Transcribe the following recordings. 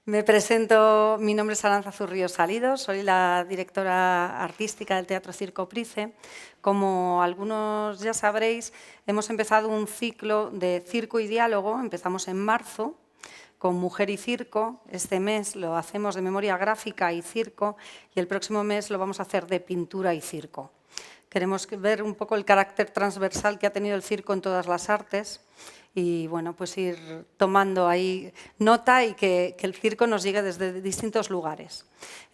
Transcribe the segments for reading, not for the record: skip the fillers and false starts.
Me presento, mi nombre es Arantza Zurrío Salido, soy la directora artística del Teatro Circo Price. Como algunos ya sabréis, hemos empezado un ciclo de circo y diálogo, empezamos en marzo, con Mujer y Circo. Este mes lo hacemos de memoria gráfica y circo y el próximo mes lo vamos a hacer de pintura y circo. Queremos ver un poco el carácter transversal que ha tenido el circo en todas las artes y bueno, pues ir tomando ahí nota y que el circo nos llegue desde distintos lugares.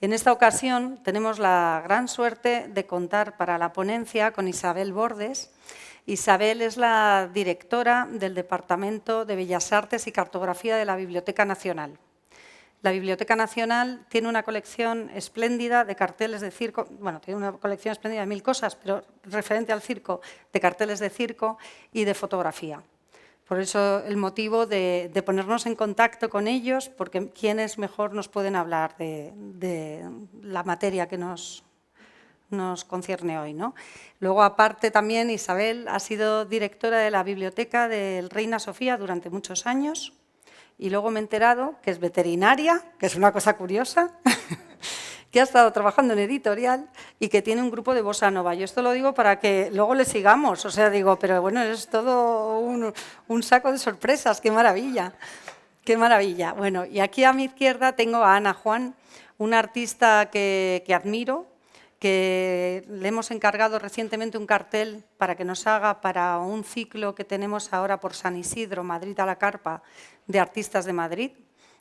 En esta ocasión tenemos la gran suerte de contar para la ponencia con Isabel Bordes. Isabel es la directora del Departamento de Bellas Artes y Cartografía de la Biblioteca Nacional. La Biblioteca Nacional tiene una colección espléndida de carteles de circo, bueno, tiene una colección espléndida de 1000 cosas, pero referente al circo, de carteles de circo y de fotografía. Por eso el motivo de ponernos en contacto con ellos, porque quiénes mejor nos pueden hablar de la materia que nos concierne hoy, ¿no? Luego, aparte también, Isabel ha sido directora de la Biblioteca del Reina Sofía durante muchos años y luego me he enterado que es veterinaria, que es una cosa curiosa, que ha estado trabajando en editorial y que tiene un grupo de bossa nova. Yo esto lo digo para que luego le sigamos, o sea, digo, pero bueno, es todo un saco de sorpresas, qué maravilla, qué maravilla. Bueno, y aquí a mi izquierda tengo a Ana Juan, una artista que admiro, que le hemos encargado recientemente un cartel para que nos haga para un ciclo que tenemos ahora por San Isidro, Madrid a la Carpa, de artistas de Madrid,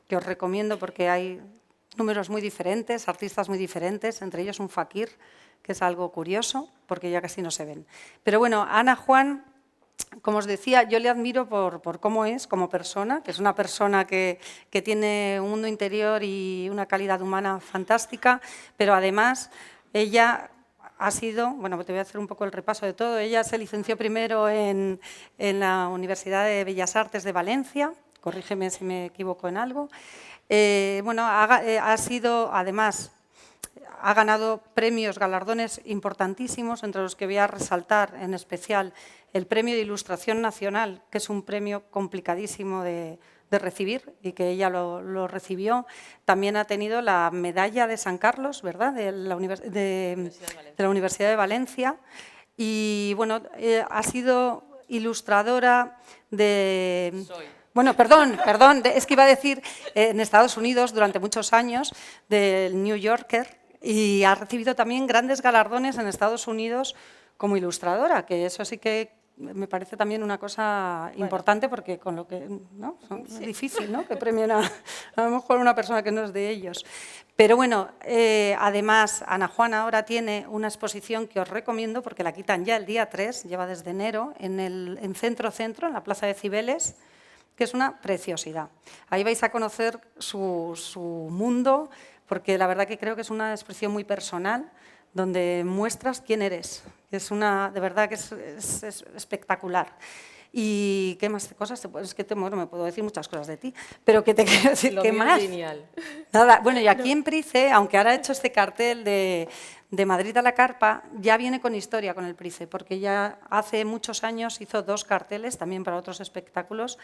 que os recomiendo porque hay números muy diferentes, artistas muy diferentes, entre ellos un fakir, que es algo curioso, porque ya casi no se ven. Pero bueno, Ana Juan, como os decía, yo le admiro por cómo es como persona, que es una persona que tiene un mundo interior y una calidad humana fantástica, pero además ella ha sido, bueno, te voy a hacer un poco el repaso de todo, ella se licenció primero en la Universidad de Bellas Artes de Valencia, corrígeme si me equivoco en algo. Bueno, ha sido, además, ha ganado premios, galardones importantísimos, entre los que voy a resaltar en especial el Premio de Ilustración Nacional, que es un premio complicadísimo de recibir y que ella lo recibió. También ha tenido la medalla de San Carlos, ¿verdad?, de la Universidad de Valencia. Y bueno, ha sido ilustradora de... Bueno, perdón, es que iba a decir en Estados Unidos durante muchos años del New Yorker y ha recibido también grandes galardones en Estados Unidos como ilustradora, que eso sí que me parece también una cosa importante porque con lo que, ¿no? Es difícil, ¿no?, que premien a lo mejor una persona que no es de ellos. Pero bueno, además, Ana Juan ahora tiene una exposición que os recomiendo porque la quitan ya el día 3, lleva desde enero, en Centro, en la Plaza de Cibeles, que es una preciosidad. Ahí vais a conocer su mundo, porque la verdad que creo que es una expresión muy personal, donde muestras quién eres. De verdad que es espectacular. ¿Y qué más cosas? Es que bueno, me puedo decir muchas cosas de ti, pero ¿qué te quiero decir? ¿Qué más? Lineal. Nada, bueno, y aquí en Price, aunque ahora ha hecho este cartel de Madrid a la Carpa, ya viene con historia con el Price, porque ya hace muchos años hizo 2 carteles, también para otros espectáculos,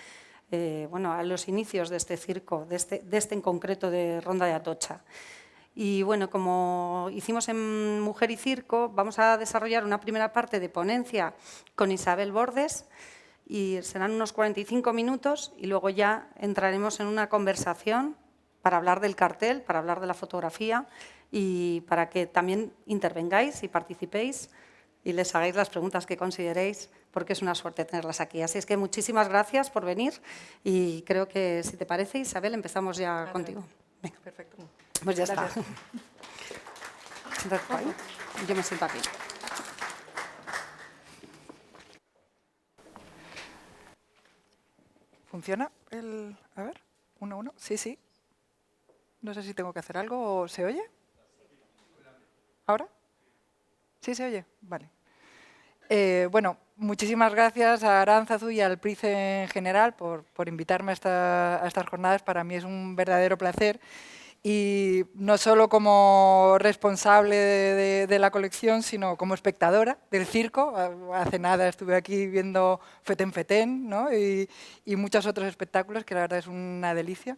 bueno, a los inicios de este circo, de este en concreto de Ronda de Atocha. Y bueno, como hicimos en Mujer y Circo, vamos a desarrollar una primera parte de ponencia con Isabel Bordes y serán unos 45 minutos y luego ya entraremos en una conversación para hablar del cartel, para hablar de la fotografía y para que también intervengáis y participéis y les hagáis las preguntas que consideréis, porque es una suerte tenerlas aquí. Así es que muchísimas gracias por venir y creo que, si te parece, Isabel, empezamos ya contigo. Venga. Perfecto. Pues ya Gracias. Está. Yo me siento aquí. ¿Funciona el...? A ver, 1-1. Sí. No sé si tengo que hacer algo o... ¿Se oye? ¿Ahora? ¿Sí se oye? Vale. Bueno, muchísimas gracias a Arantzazu y al Price en general por invitarme a estas jornadas. Para mí es un verdadero placer. Y no solo como responsable de la colección, sino como espectadora del circo. Hace nada estuve aquí viendo Fetén, ¿no? y muchos otros espectáculos que la verdad es una delicia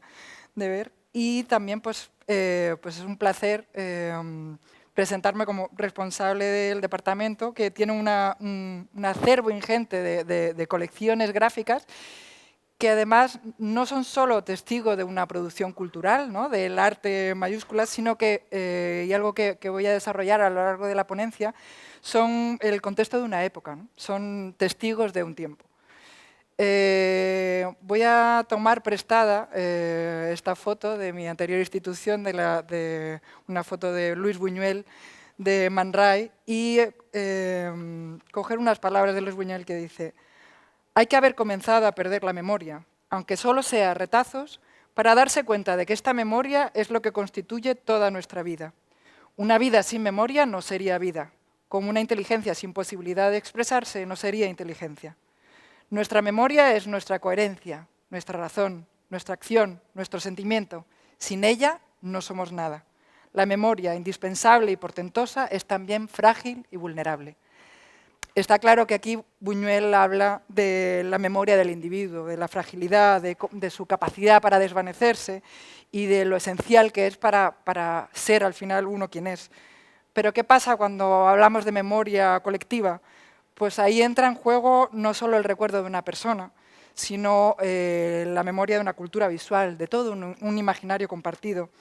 de ver. y también pues es un placer presentarme como responsable del departamento, que tiene un acervo ingente de colecciones gráficas que además no son solo testigos de una producción cultural, ¿no?, del arte mayúscula, sino que, y algo que voy a desarrollar a lo largo de la ponencia, son el contexto de una época, ¿no? Son testigos de un tiempo. Voy a tomar prestada esta foto de mi anterior institución, de una foto de Luis Buñuel, de Man Ray, y coger unas palabras de Luis Buñuel que dice: hay que haber comenzado a perder la memoria, aunque solo sea a retazos, para darse cuenta de que esta memoria es lo que constituye toda nuestra vida. Una vida sin memoria no sería vida, como una inteligencia sin posibilidad de expresarse no sería inteligencia. Nuestra memoria es nuestra coherencia, nuestra razón, nuestra acción, nuestro sentimiento. Sin ella no somos nada. La memoria, indispensable y portentosa, es también frágil y vulnerable. Está claro que aquí Buñuel habla de la memoria del individuo, de la fragilidad, de su capacidad para desvanecerse y de lo esencial que es para ser al final uno quien es. Pero ¿qué pasa cuando hablamos de memoria colectiva? Pues ahí entra en juego no solo el recuerdo de una persona, sino la memoria de una cultura visual, de todo un imaginario compartido.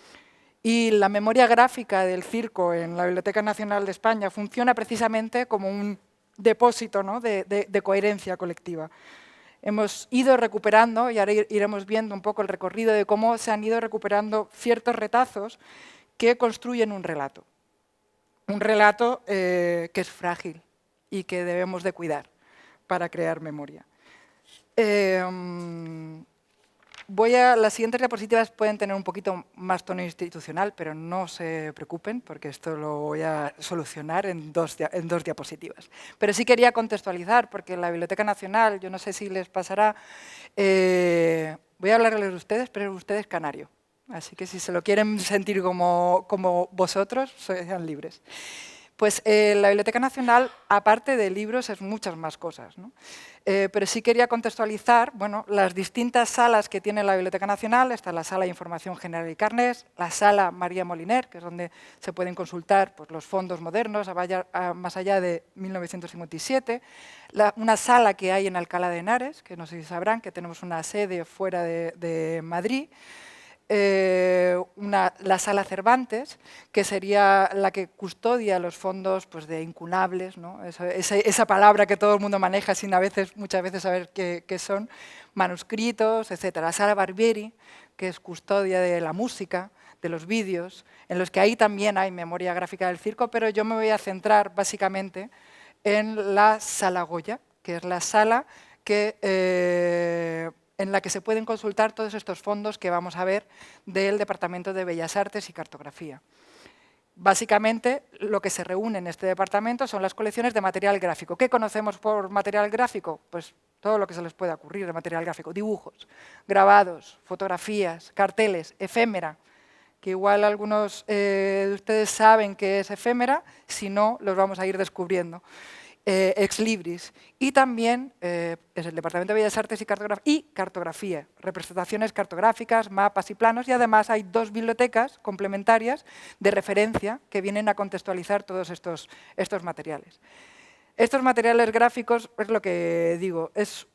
Y la memoria gráfica del circo en la Biblioteca Nacional de España funciona precisamente como un depósito, ¿no?, de coherencia colectiva. Hemos ido recuperando, y ahora iremos viendo un poco el recorrido de cómo se han ido recuperando ciertos retazos que construyen un relato. Un relato que es frágil y que debemos de cuidar para crear memoria. Las siguientes diapositivas pueden tener un poquito más tono institucional, pero no se preocupen, porque esto lo voy a solucionar en dos diapositivas. Pero sí quería contextualizar, porque la Biblioteca Nacional, yo no sé si les pasará, voy a hablarles de ustedes, pero ustedes canario. Así que si se lo quieren sentir como vosotros, sean libres. Pues la Biblioteca Nacional, aparte de libros, es muchas más cosas, ¿no? Pero sí quería contextualizar, bueno, las distintas salas que tiene la Biblioteca Nacional. Está la Sala de Información General y Carnés, la Sala María Moliner, que es donde se pueden consultar pues, los fondos modernos más allá de 1957, una sala que hay en Alcalá de Henares, que no sé si sabrán, que tenemos una sede fuera de Madrid, la Sala Cervantes, que sería la que custodia los fondos pues, de incunables, ¿no? Esa palabra que todo el mundo maneja sin muchas veces saber qué son, manuscritos, etc. La Sala Barbieri, que es custodia de la música, de los vídeos, en los que ahí también hay memoria gráfica del circo, pero yo me voy a centrar básicamente en la Sala Goya, que es la sala en la que se pueden consultar todos estos fondos que vamos a ver del Departamento de Bellas Artes y Cartografía. Básicamente, lo que se reúne en este departamento son las colecciones de material gráfico. ¿Qué conocemos por material gráfico? Pues todo lo que se les pueda ocurrir de material gráfico. Dibujos, grabados, fotografías, carteles, efémera, que igual algunos de ustedes saben que es efémera, si no, los vamos a ir descubriendo. Ex libris, y también es el Departamento de Bellas Artes y Cartografía, representaciones cartográficas, mapas y planos, y además hay dos bibliotecas complementarias de referencia que vienen a contextualizar todos estos materiales. Estos materiales gráficos, es lo que digo, es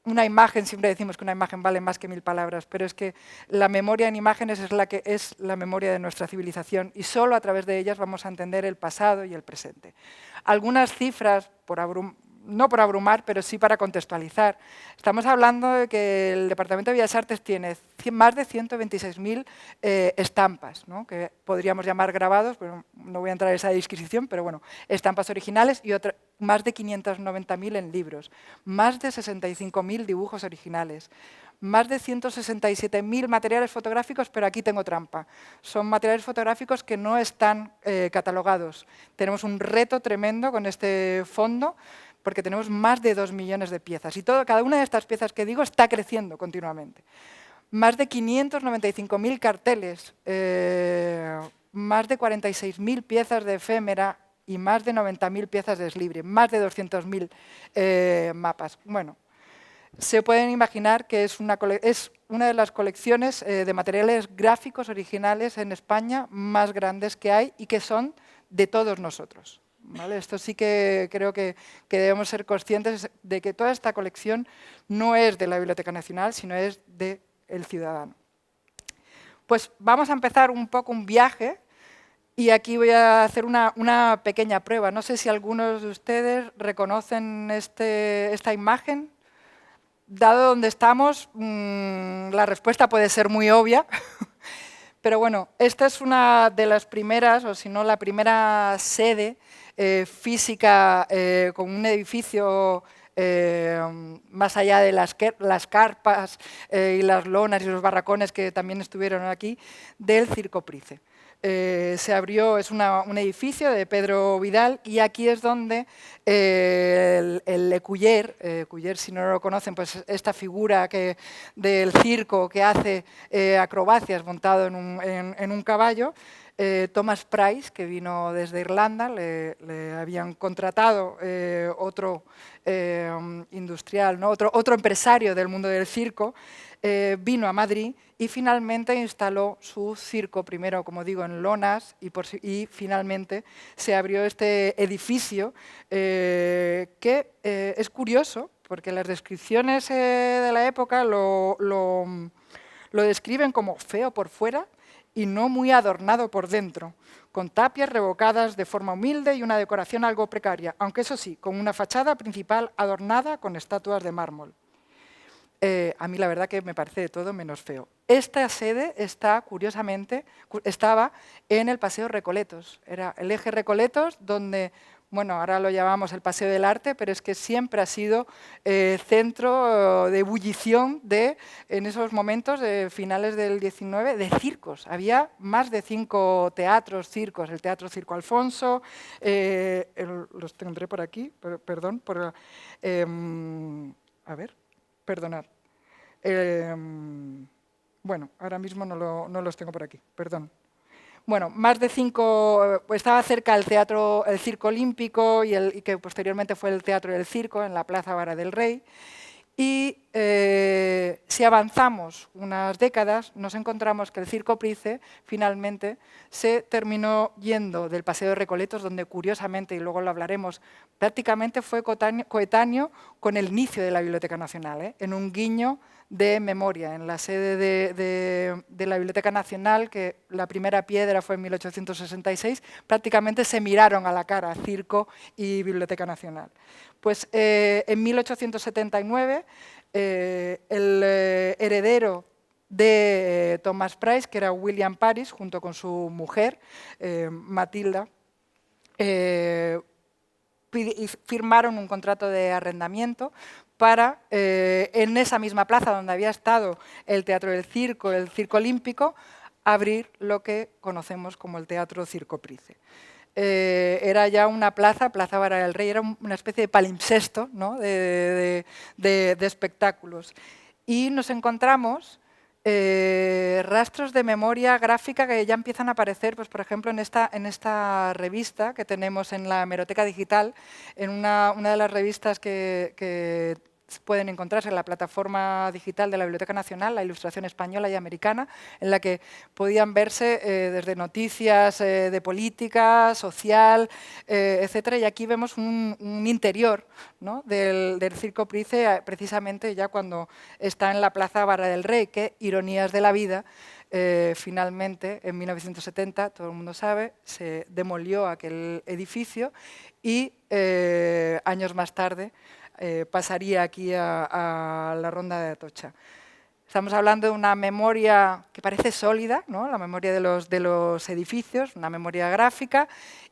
una imagen, siempre decimos que una imagen vale más que 1000 palabras, pero es que la memoria en imágenes es la que es la memoria de nuestra civilización y solo a través de ellas vamos a entender el pasado y el presente. Algunas cifras, no por abrumar, pero sí para contextualizar. Estamos hablando de que el Departamento de Bellas Artes tiene más de 126.000 estampas, ¿no?, que podríamos llamar grabados, pero no voy a entrar en esa disquisición, pero bueno, estampas originales y más de 590.000 en libros, más de 65.000 dibujos originales, más de 167.000 materiales fotográficos, pero aquí tengo trampa. Son materiales fotográficos que no están catalogados. Tenemos un reto tremendo con este fondo, porque tenemos más de 2 millones de piezas. Y cada una de estas piezas que digo está creciendo continuamente. Más de 595.000 carteles, más de 46.000 piezas de efémera y más de 90.000 piezas de ex libris, más de 200.000 mapas. Bueno, se pueden imaginar que es una de las colecciones de materiales gráficos originales en España más grandes que hay y que son de todos nosotros. ¿Vale? Esto sí que creo que debemos ser conscientes de que toda esta colección no es de la Biblioteca Nacional, sino es del ciudadano. Pues vamos a empezar un poco un viaje y aquí voy a hacer una pequeña prueba. No sé si algunos de ustedes reconocen esta imagen. Dado donde estamos, la respuesta puede ser muy obvia, pero bueno, esta es una de las primeras, o si no la primera sede física con un edificio más allá de las carpas y las lonas y los barracones que también estuvieron aquí, del Circo Price. Se abrió, es un edificio de Pedro Vidal y aquí es donde el Lecuyer, Cuyer, si no lo conocen, pues esta figura del circo que hace acrobacias montado en un caballo, Thomas Price, que vino desde Irlanda, le habían contratado otro industrial, ¿no? otro empresario del mundo del circo, vino a Madrid y finalmente instaló su circo, primero, como digo, en lonas y finalmente se abrió este edificio que es curioso porque las descripciones de la época lo describen como feo por fuera y no muy adornado por dentro, con tapias revocadas de forma humilde y una decoración algo precaria, aunque eso sí, con una fachada principal adornada con estatuas de mármol. A mí la verdad que me parece de todo menos feo. Esta sede curiosamente, estaba en el Paseo Recoletos. Era el eje Recoletos donde, bueno, ahora lo llamamos el Paseo del Arte, pero es que siempre ha sido centro de ebullición en esos momentos, finales del 19, de circos. Había más de 5 teatros, circos. El Teatro Circo Alfonso, los tendré por aquí, perdón, a ver. Perdonad. Bueno, ahora mismo no los tengo por aquí, perdón. Bueno, más de 5, pues estaba cerca el Circo Olímpico y que posteriormente fue el Teatro del Circo en la Plaza Vara del Rey. Y si avanzamos unas décadas, nos encontramos que el Circo Price finalmente se terminó yendo del Paseo de Recoletos, donde curiosamente, y luego lo hablaremos, prácticamente fue coetáneo con el inicio de la Biblioteca Nacional, en un guiño de memoria, en la sede de la Biblioteca Nacional, que la primera piedra fue en 1866, prácticamente se miraron a la cara, Circo y Biblioteca Nacional. Pues en 1879, el heredero de Thomas Price, que era William Paris, junto con su mujer, Matilda, firmaron un contrato de arrendamiento para, en esa misma plaza donde había estado el Teatro del Circo, el Circo Olímpico, abrir lo que conocemos como el Teatro Circo Price. Era ya una Plaza Vara del Rey, era una especie de palimpsesto, ¿no? de espectáculos. Y nos encontramos rastros de memoria gráfica que ya empiezan a aparecer, pues, por ejemplo, en esta revista que tenemos en la Hemeroteca Digital, en una de las revistas que pueden encontrarse en la plataforma digital de la Biblioteca Nacional, la Ilustración española y americana, en la que podían verse desde noticias de política, social, etcétera. Y aquí vemos un interior, ¿no? del Circo Price, precisamente ya cuando está en la Plaza Vara del Rey, que, ironías de la vida, finalmente, en 1970, todo el mundo sabe, se demolió aquel edificio y años más tarde pasaría aquí a la Ronda de Atocha. Estamos hablando de una memoria que parece sólida, ¿no? La memoria de los edificios, una memoria gráfica,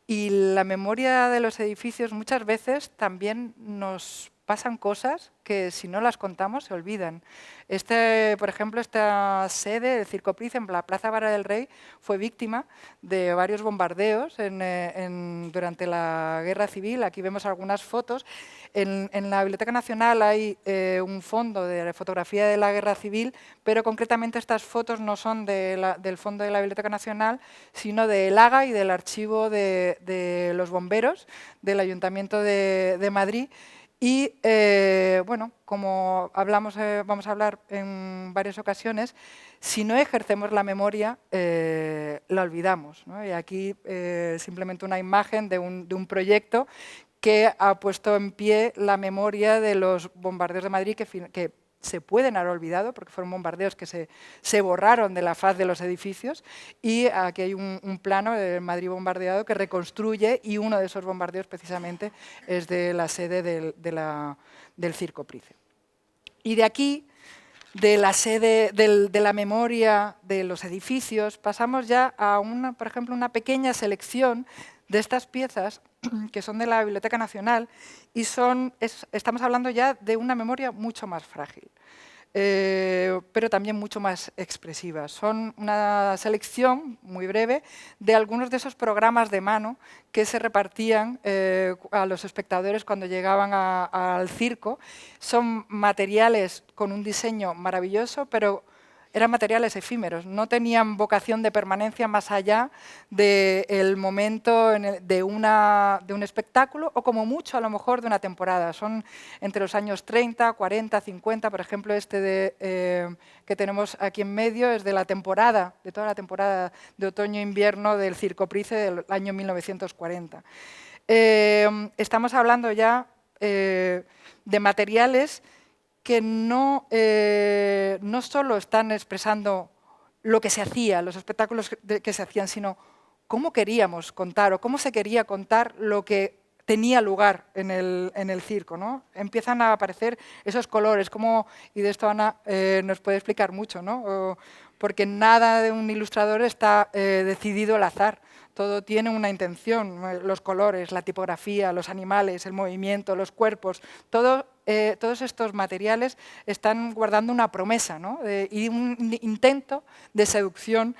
y la memoria de los edificios muchas veces también nos pasan cosas que si no las contamos se olvidan. Por ejemplo, esta sede, el Circo Price, en la Plaza Vara del Rey, fue víctima de varios bombardeos durante la Guerra Civil. Aquí vemos algunas fotos. En la Biblioteca Nacional hay un fondo de fotografía de la Guerra Civil, pero concretamente estas fotos no son del fondo de la Biblioteca Nacional, sino del AGA y del archivo de los bomberos del Ayuntamiento de Madrid. Y, bueno, como hablamos, vamos a hablar en varias ocasiones, si no ejercemos la memoria, la olvidamos, ¿no? Y aquí simplemente una imagen de un proyecto que ha puesto en pie la memoria de los bombardeos de Madrid que se pueden haber olvidado, porque fueron bombardeos que se borraron de la faz de los edificios, y aquí hay un plano de Madrid bombardeado que reconstruye, y uno de esos bombardeos precisamente es de la sede del Circo Price. Y de aquí, de la sede, de la memoria de los edificios, pasamos ya a, por ejemplo, una pequeña selección de estas piezas que son de la Biblioteca Nacional y estamos hablando ya de una memoria mucho más frágil, pero también mucho más expresiva. Son una selección muy breve de algunos de esos programas de mano que se repartían a los espectadores cuando llegaban al circo. Son materiales con un diseño maravilloso, pero eran materiales efímeros, no tenían vocación de permanencia más allá del momento de un espectáculo o como mucho a lo mejor de una temporada. Son entre los años 30, 40, 50, por ejemplo que tenemos aquí en medio es de la temporada, de toda la temporada de otoño-invierno del Circo Price del año 1940. Estamos hablando ya de materiales que no solo están expresando lo que se hacía, los espectáculos que se hacían, sino cómo queríamos contar o cómo se quería contar lo que tenía lugar en el circo, ¿no? Empiezan a aparecer esos colores, y de esto Ana nos puede explicar mucho, ¿no? Porque nada de un ilustrador está decidido al azar. Todo tiene una intención, los colores, la tipografía, los animales, el movimiento, los cuerpos, todos estos materiales están guardando una promesa, ¿no? Y un intento de seducción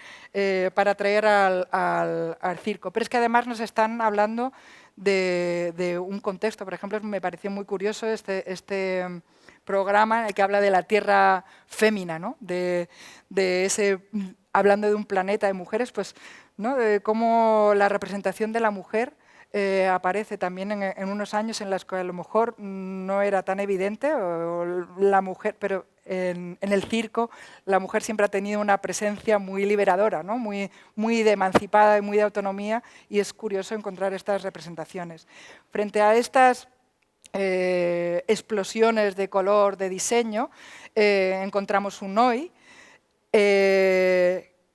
para atraer al circo. Pero es que además nos están hablando de un contexto. Por ejemplo, me pareció muy curioso este programa en el que habla de la tierra fémina, ¿no? Hablando de un planeta de mujeres, pues, ¿no? De cómo la representación de la mujer aparece también en unos años en los que a lo mejor no era tan evidente, la mujer, pero en el circo la mujer siempre ha tenido una presencia muy liberadora, ¿no? muy de emancipada y muy de autonomía, y es curioso encontrar estas representaciones. Frente a estas explosiones de color, de diseño, encontramos un hoy,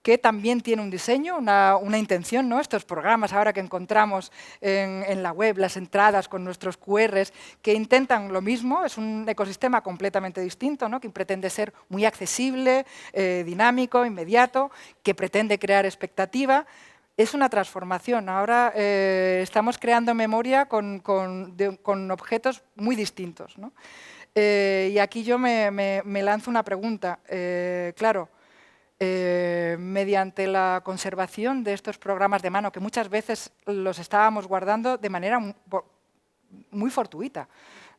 que también tiene un diseño, una intención, ¿no? Estos programas ahora que encontramos en la web, las entradas con nuestros QRs, que intentan lo mismo, es un ecosistema completamente distinto, ¿no? Que pretende ser muy accesible, dinámico, inmediato, que pretende crear expectativa. Es una transformación. Ahora estamos creando memoria con objetos muy distintos, ¿no? Y aquí yo me lanzo una pregunta. Claro, mediante la conservación de estos programas de mano, que muchas veces los estábamos guardando de manera muy fortuita,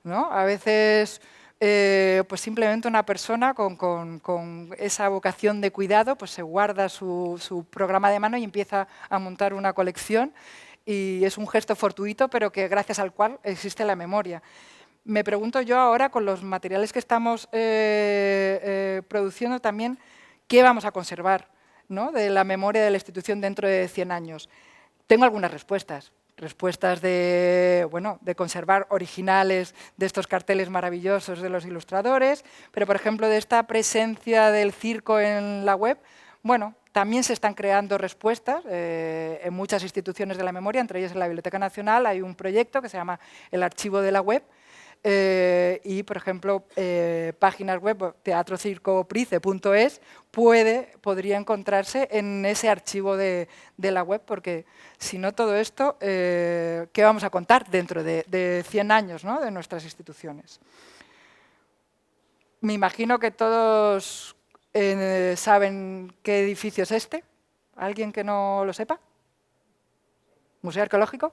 ¿no? A veces pues simplemente una persona con esa vocación de cuidado pues se guarda su programa de mano y empieza a montar una colección, y es un gesto fortuito, pero que gracias al cual existe la memoria. Me pregunto yo ahora, con los materiales que estamos produciendo también, ¿qué vamos a conservar, ¿no? De la memoria de la institución dentro de 100 años? Tengo algunas respuestas. Respuestas de conservar originales de estos carteles maravillosos de los ilustradores, pero, por ejemplo, de esta presencia del circo en la web, bueno, también se están creando respuestas en muchas instituciones de la memoria, entre ellas en la Biblioteca Nacional hay un proyecto que se llama el Archivo de la Web, y, por ejemplo, páginas web, teatrocircoprice.es, podría encontrarse en ese archivo de la web, porque si no todo esto, ¿qué vamos a contar dentro de 100 años, ¿no? De nuestras instituciones? Me imagino que todos saben qué edificio es este. ¿Alguien que no lo sepa? ¿Museo Arqueológico?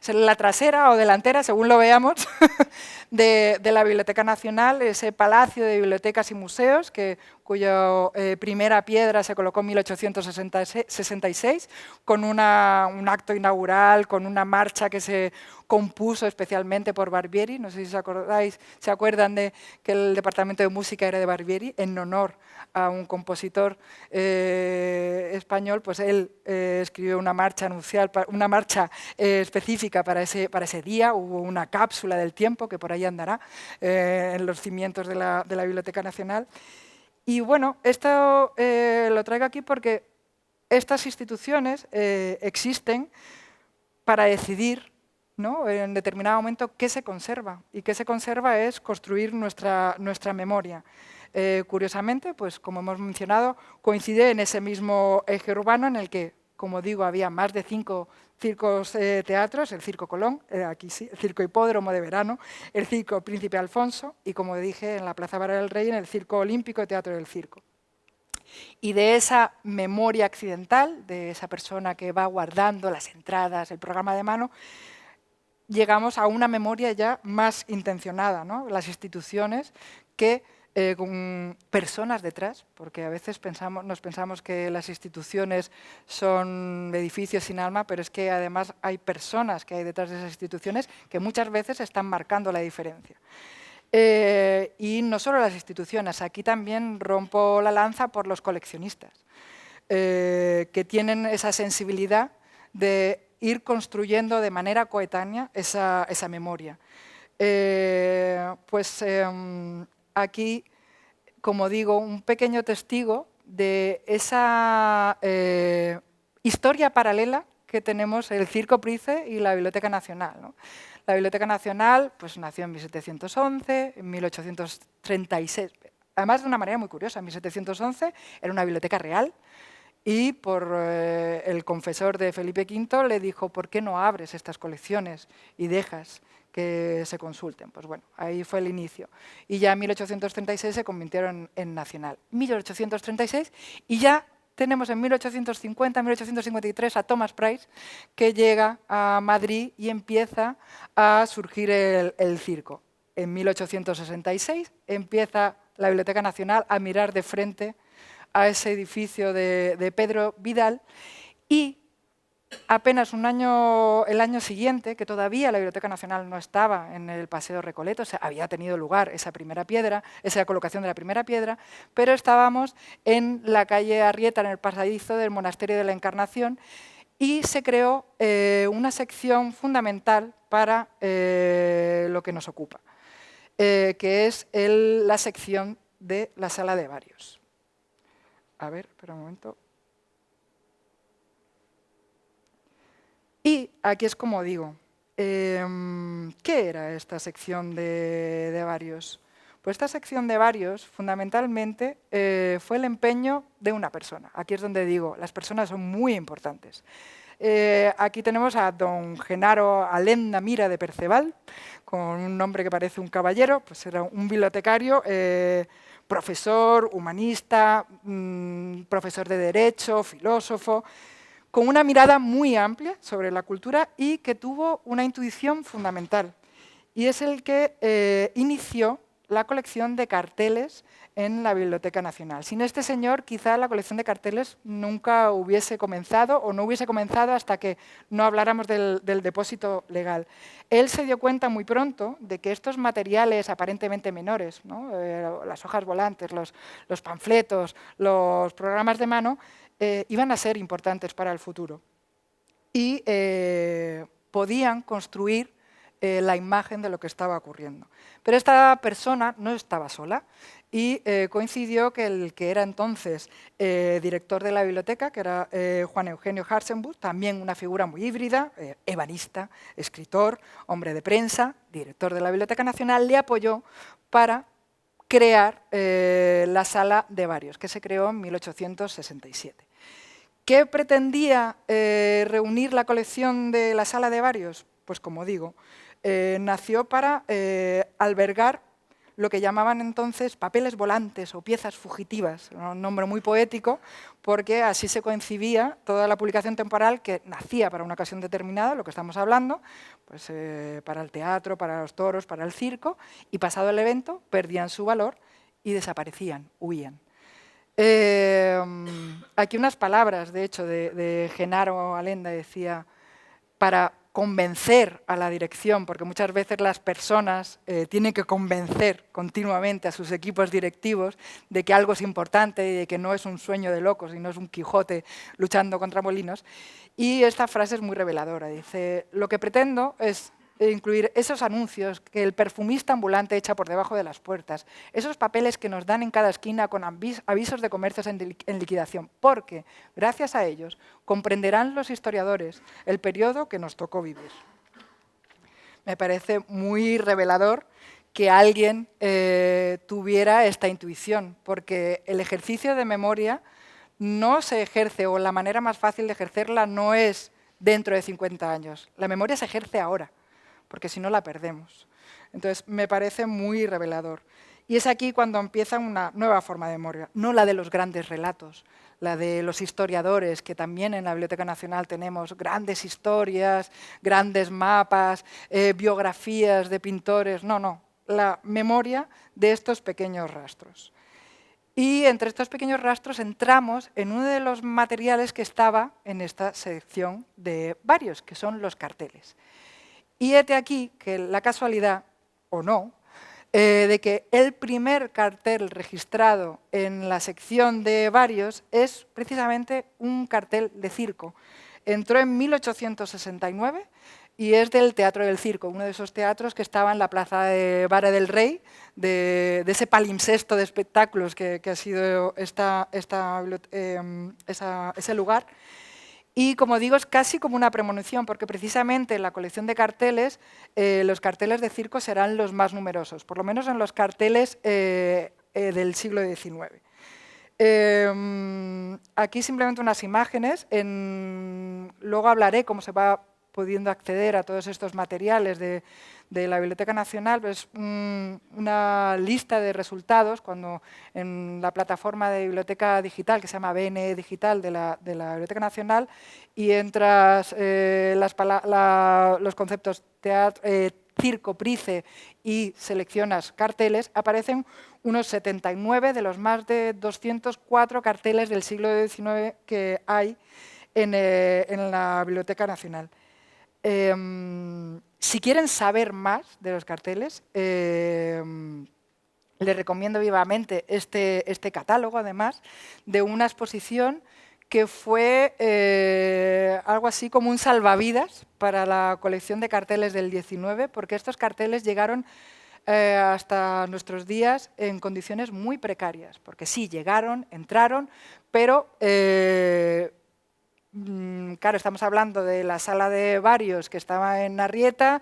¿Es la trasera o delantera, según lo veamos? de la Biblioteca Nacional, ese palacio de bibliotecas y museos, cuya primera piedra se colocó en 1866, con un acto inaugural, con una marcha que se compuso especialmente por Barbieri. No sé si se acuerdan de que el departamento de música era de Barbieri, en honor a un compositor español. Pues él escribió una marcha específica para ese día. Hubo una cápsula del tiempo que por ahí andará en los cimientos de la Biblioteca Nacional. Y bueno, esto lo traigo aquí porque estas instituciones existen para decidir, ¿no?, en determinado momento qué se conserva. Y qué se conserva es construir nuestra memoria. Curiosamente, pues como hemos mencionado, coincide en ese mismo eje urbano en el que, como digo, había más de 5 circos teatros: el Circo Colón, aquí sí, el Circo Hipódromo de Verano, el Circo Príncipe Alfonso y, como dije, en la Plaza Vara del Rey, en el Circo Olímpico y Teatro del Circo. Y de esa memoria accidental, de esa persona que va guardando las entradas, el programa de mano, llegamos a una memoria ya más intencionada, ¿no? Las instituciones que, con personas detrás, porque a veces nos pensamos que las instituciones son edificios sin alma, pero es que además hay personas que hay detrás de esas instituciones que muchas veces están marcando la diferencia. Y no solo las instituciones, aquí también rompo la lanza por los coleccionistas, que tienen esa sensibilidad de ir construyendo de manera coetánea esa memoria. Aquí, como digo, un pequeño testigo de esa historia paralela que tenemos el Circo Price y la Biblioteca Nacional, ¿no? La Biblioteca Nacional pues, nació en 1711, en 1836, además de una manera muy curiosa. En 1711 era una biblioteca real, y por el confesor de Felipe V le dijo: ¿por qué no abres estas colecciones y dejas que se consulten? Pues bueno, ahí fue el inicio. Y ya en 1836 se convirtieron en nacional. 1836, y ya tenemos en 1850, 1853 a Thomas Price, que llega a Madrid y empieza a surgir el circo. En 1866 empieza la Biblioteca Nacional a mirar de frente a ese edificio de Pedro Vidal, y apenas el año siguiente, que todavía la Biblioteca Nacional no estaba en el Paseo Recoleto, o sea, había tenido lugar esa colocación de la primera piedra, pero estábamos en la calle Arrieta, en el pasadizo del Monasterio de la Encarnación, y se creó una sección fundamental para lo que nos ocupa, que es la sección de la Sala de Varios. A ver, espera un momento. Y aquí es como digo, ¿qué era esta sección de Varios? Pues esta sección de Varios, fundamentalmente, fue el empeño de una persona. Aquí es donde digo, las personas son muy importantes. Aquí tenemos a don Genaro Alenda Mira de Perceval, con un nombre que parece un caballero. Pues era un bibliotecario, profesor, humanista, profesor de Derecho, filósofo, con una mirada muy amplia sobre la cultura y que tuvo una intuición fundamental. Y es el que inició la colección de carteles en la Biblioteca Nacional. Sin este señor, quizá la colección de carteles nunca hubiese comenzado, o no hubiese comenzado hasta que no habláramos del depósito legal. Él se dio cuenta muy pronto de que estos materiales aparentemente menores, ¿no?, las hojas volantes, los panfletos, los programas de mano, iban a ser importantes para el futuro. Y podían construir la imagen de lo que estaba ocurriendo. Pero esta persona no estaba sola, y coincidió que el que era entonces director de la biblioteca, que era Juan Eugenio Hartzenbusch, también una figura muy híbrida, ebanista, escritor, hombre de prensa, director de la Biblioteca Nacional, le apoyó para crear la Sala de Varios, que se creó en 1867. ¿Qué pretendía reunir la colección de la Sala de Varios? Pues como digo, nació para albergar lo que llamaban entonces papeles volantes o piezas fugitivas, un nombre muy poético, porque así se concibía toda la publicación temporal que nacía para una ocasión determinada, lo que estamos hablando, pues, para el teatro, para los toros, para el circo, y pasado el evento perdían su valor y desaparecían, huían. Aquí unas palabras, de hecho, de Genaro Alenda, decía, para convencer a la dirección, porque muchas veces las personas tienen que convencer continuamente a sus equipos directivos de que algo es importante y de que no es un sueño de locos y no es un Quijote luchando contra molinos. Y esta frase es muy reveladora. Dice, lo que pretendo es incluir esos anuncios que el perfumista ambulante echa por debajo de las puertas, esos papeles que nos dan en cada esquina con avisos de comercios en liquidación, porque, gracias a ellos, comprenderán los historiadores el periodo que nos tocó vivir. Me parece muy revelador que alguien tuviera esta intuición, porque el ejercicio de memoria no se ejerce, o la manera más fácil de ejercerla no es dentro de 50 años, la memoria se ejerce ahora, porque si no la perdemos. Entonces, me parece muy revelador. Y es aquí cuando empieza una nueva forma de memoria, no la de los grandes relatos, la de los historiadores, que también en la Biblioteca Nacional tenemos grandes historias, grandes mapas, biografías de pintores. No, no, la memoria de estos pequeños rastros. Y entre estos pequeños rastros entramos en uno de los materiales que estaba en esta sección de varios, que son los carteles. Y hete aquí que la casualidad, o no, de que el primer cartel registrado en la sección de varios es precisamente un cartel de circo. Entró en 1869 y es del Teatro del Circo, uno de esos teatros que estaba en la plaza de Vara del Rey, de ese palimpsesto de espectáculos que ha sido ese lugar. Y, como digo, es casi como una premonición, porque precisamente en la colección de carteles, los carteles de circo serán los más numerosos, por lo menos en los carteles del siglo XIX. Aquí simplemente unas imágenes. Luego hablaré cómo se va pudiendo acceder a todos estos materiales de la Biblioteca Nacional. Es una lista de resultados cuando en la plataforma de biblioteca digital, que se llama BNE Digital de la Biblioteca Nacional, y entras los conceptos teatro, circo, price y seleccionas carteles, aparecen unos 79 de los más de 204 carteles del siglo XIX que hay en la Biblioteca Nacional. Si quieren saber más de los carteles, les recomiendo vivamente este catálogo, además, de una exposición que fue algo así como un salvavidas para la colección de carteles del 19, porque estos carteles llegaron hasta nuestros días en condiciones muy precarias, porque sí, llegaron, entraron, pero claro, estamos hablando de la sala de varios que estaba en Arrieta,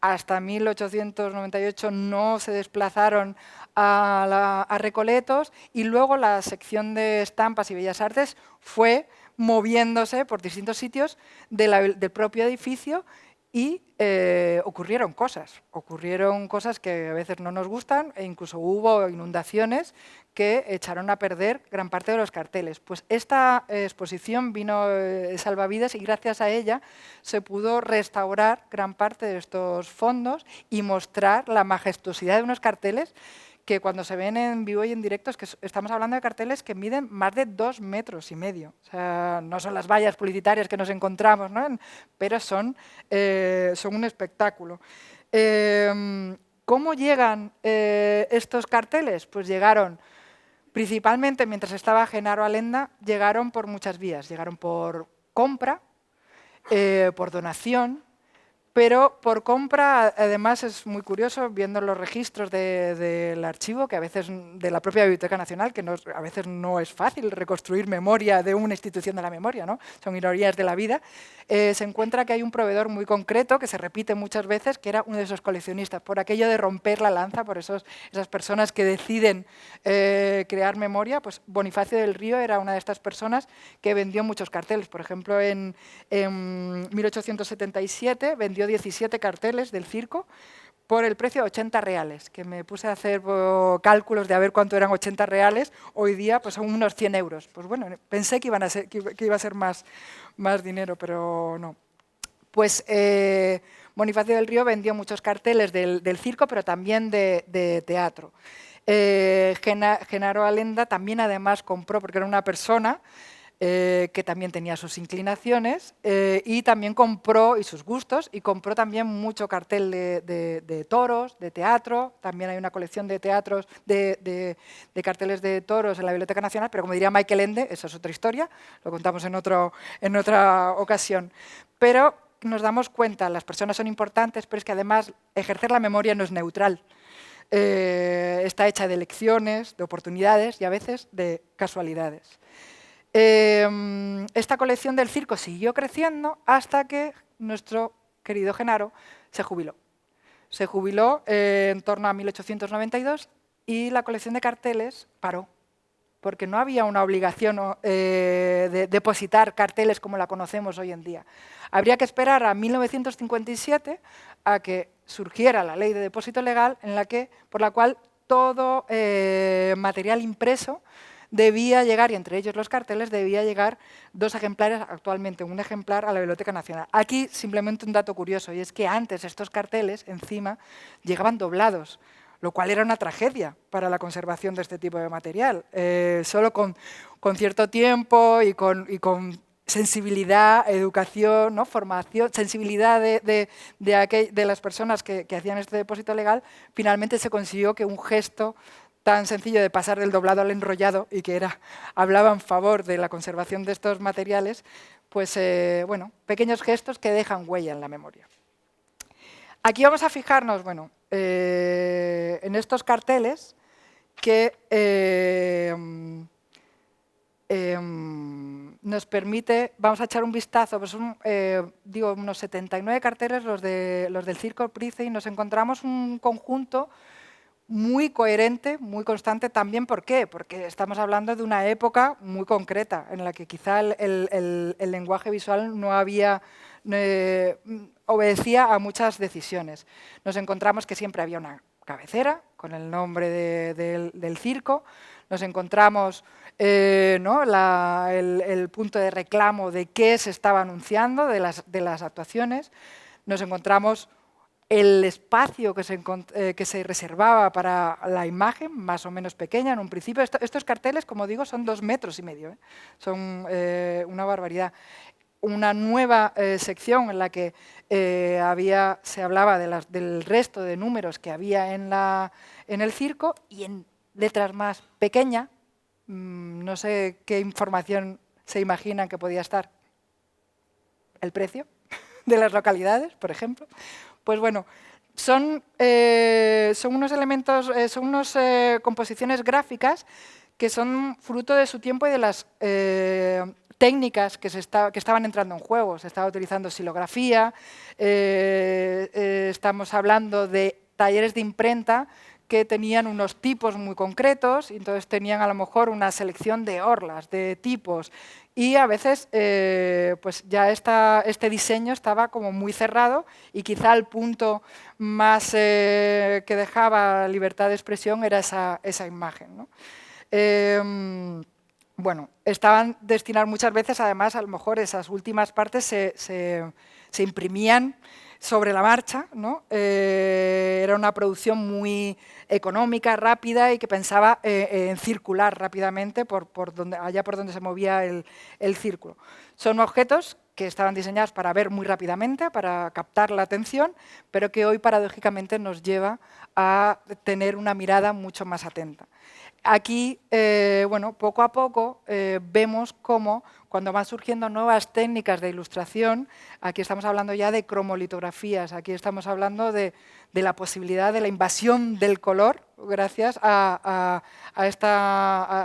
hasta 1898 no se desplazaron a Recoletos, y luego la sección de estampas y bellas artes fue moviéndose por distintos sitios del propio edificio, y ocurrieron cosas que a veces no nos gustan, e incluso hubo inundaciones que echaron a perder gran parte de los carteles. Pues esta exposición vino salvavidas, y gracias a ella se pudo restaurar gran parte de estos fondos y mostrar la majestuosidad de unos carteles que, cuando se ven en vivo y en directo, es que estamos hablando de carteles que miden más de 2,5 metros. O sea, no son las vallas publicitarias que nos encontramos, ¿no? Pero son un espectáculo. ¿Cómo llegan estos carteles? Pues llegaron principalmente, mientras estaba Genaro Alenda, llegaron por muchas vías. Llegaron por compra, por donación, pero por compra. Además, es muy curioso, viendo los registros del archivo, que a veces de la propia Biblioteca Nacional, que a veces no es fácil reconstruir memoria de una institución de la memoria, ¿no? Son ironías de la vida. Se encuentra que hay un proveedor muy concreto, que se repite muchas veces, que era uno de esos coleccionistas, por aquello de romper la lanza, por esas personas que deciden crear memoria. Pues Bonifacio del Río era una de estas personas que vendió muchos carteles. Por ejemplo, en 1877 vendió 17 carteles del circo por el precio de 80 reales, que me puse a hacer cálculos de a ver cuánto eran 80 reales, hoy día pues son unos 100 euros. Pues bueno, pensé que iba a ser más dinero, pero no. Pues Bonifacio del Río vendió muchos carteles del circo, pero también de teatro. Genaro Alenda también además compró, porque era una persona que también tenía sus inclinaciones y también compró, y sus gustos, y compró también mucho cartel de toros, de teatro. También hay una colección de teatros, de carteles de toros en la Biblioteca Nacional, pero como diría Michael Ende, eso es otra historia, lo contamos en otra ocasión. Pero nos damos cuenta, las personas son importantes, pero es que además ejercer la memoria no es neutral. Está hecha de elecciones, de oportunidades y a veces de casualidades. Esta colección del circo siguió creciendo hasta que nuestro querido Genaro se jubiló. Se jubiló en torno a 1892 y la colección de carteles paró, porque no había una obligación de depositar carteles como la conocemos hoy en día. Habría que esperar a 1957 a que surgiera la ley de depósito legal por la cual todo material impreso debía llegar, y entre ellos los carteles, debía llegar 2 ejemplares, actualmente un ejemplar, a la Biblioteca Nacional. Aquí simplemente un dato curioso, y es que antes estos carteles encima llegaban doblados, lo cual era una tragedia para la conservación de este tipo de material. Solo con cierto tiempo y con sensibilidad, educación, ¿no? Formación, sensibilidad de las personas que hacían este depósito legal, finalmente se consiguió que un gesto tan sencillo de pasar del doblado al enrollado y que hablaba en favor de la conservación de estos materiales, pues bueno, pequeños gestos que dejan huella en la memoria. Aquí vamos a fijarnos, bueno, en estos carteles que nos permite, vamos a echar un vistazo, pues digo, unos 79 carteles, los del Circo Price, y nos encontramos un conjunto muy coherente, muy constante también. ¿Por qué? Porque estamos hablando de una época muy concreta en la que quizá el lenguaje visual no obedecía a muchas decisiones. Nos encontramos que siempre había una cabecera con el nombre del circo, nos encontramos ¿no? el punto de reclamo de qué se estaba anunciando, de las actuaciones, nos encontramos el espacio que se reservaba para la imagen, más o menos pequeña en un principio. Estos carteles, como digo, son 2,5 metros, son una barbaridad. Una nueva sección en la que se hablaba del resto de números que había en el circo, y en letras más pequeñas, no sé qué información se imaginan que podía estar. El precio de las localidades, por ejemplo. Pues bueno, son unos elementos, son unas composiciones gráficas que son fruto de su tiempo y de las técnicas que estaban entrando en juego. Se estaba utilizando xilografía, estamos hablando de talleres de imprenta que tenían unos tipos muy concretos, y entonces tenían a lo mejor una selección de orlas, de tipos, y a veces pues ya este diseño estaba como muy cerrado, y quizá el punto más que dejaba libertad de expresión era esa imagen, ¿no? Bueno, estaban destinados muchas veces, además, a lo mejor esas últimas partes se imprimían sobre la marcha, ¿no? Era una producción muy económica, rápida, y que pensaba en circular rápidamente allá por donde se movía el círculo. Son objetos que estaban diseñados para ver muy rápidamente, para captar la atención, pero que hoy paradójicamente nos lleva a tener una mirada mucho más atenta. Aquí, bueno, poco a poco vemos cómo, cuando van surgiendo nuevas técnicas de ilustración, aquí estamos hablando ya de cromolitografías, aquí estamos hablando de la posibilidad de la invasión del color, gracias a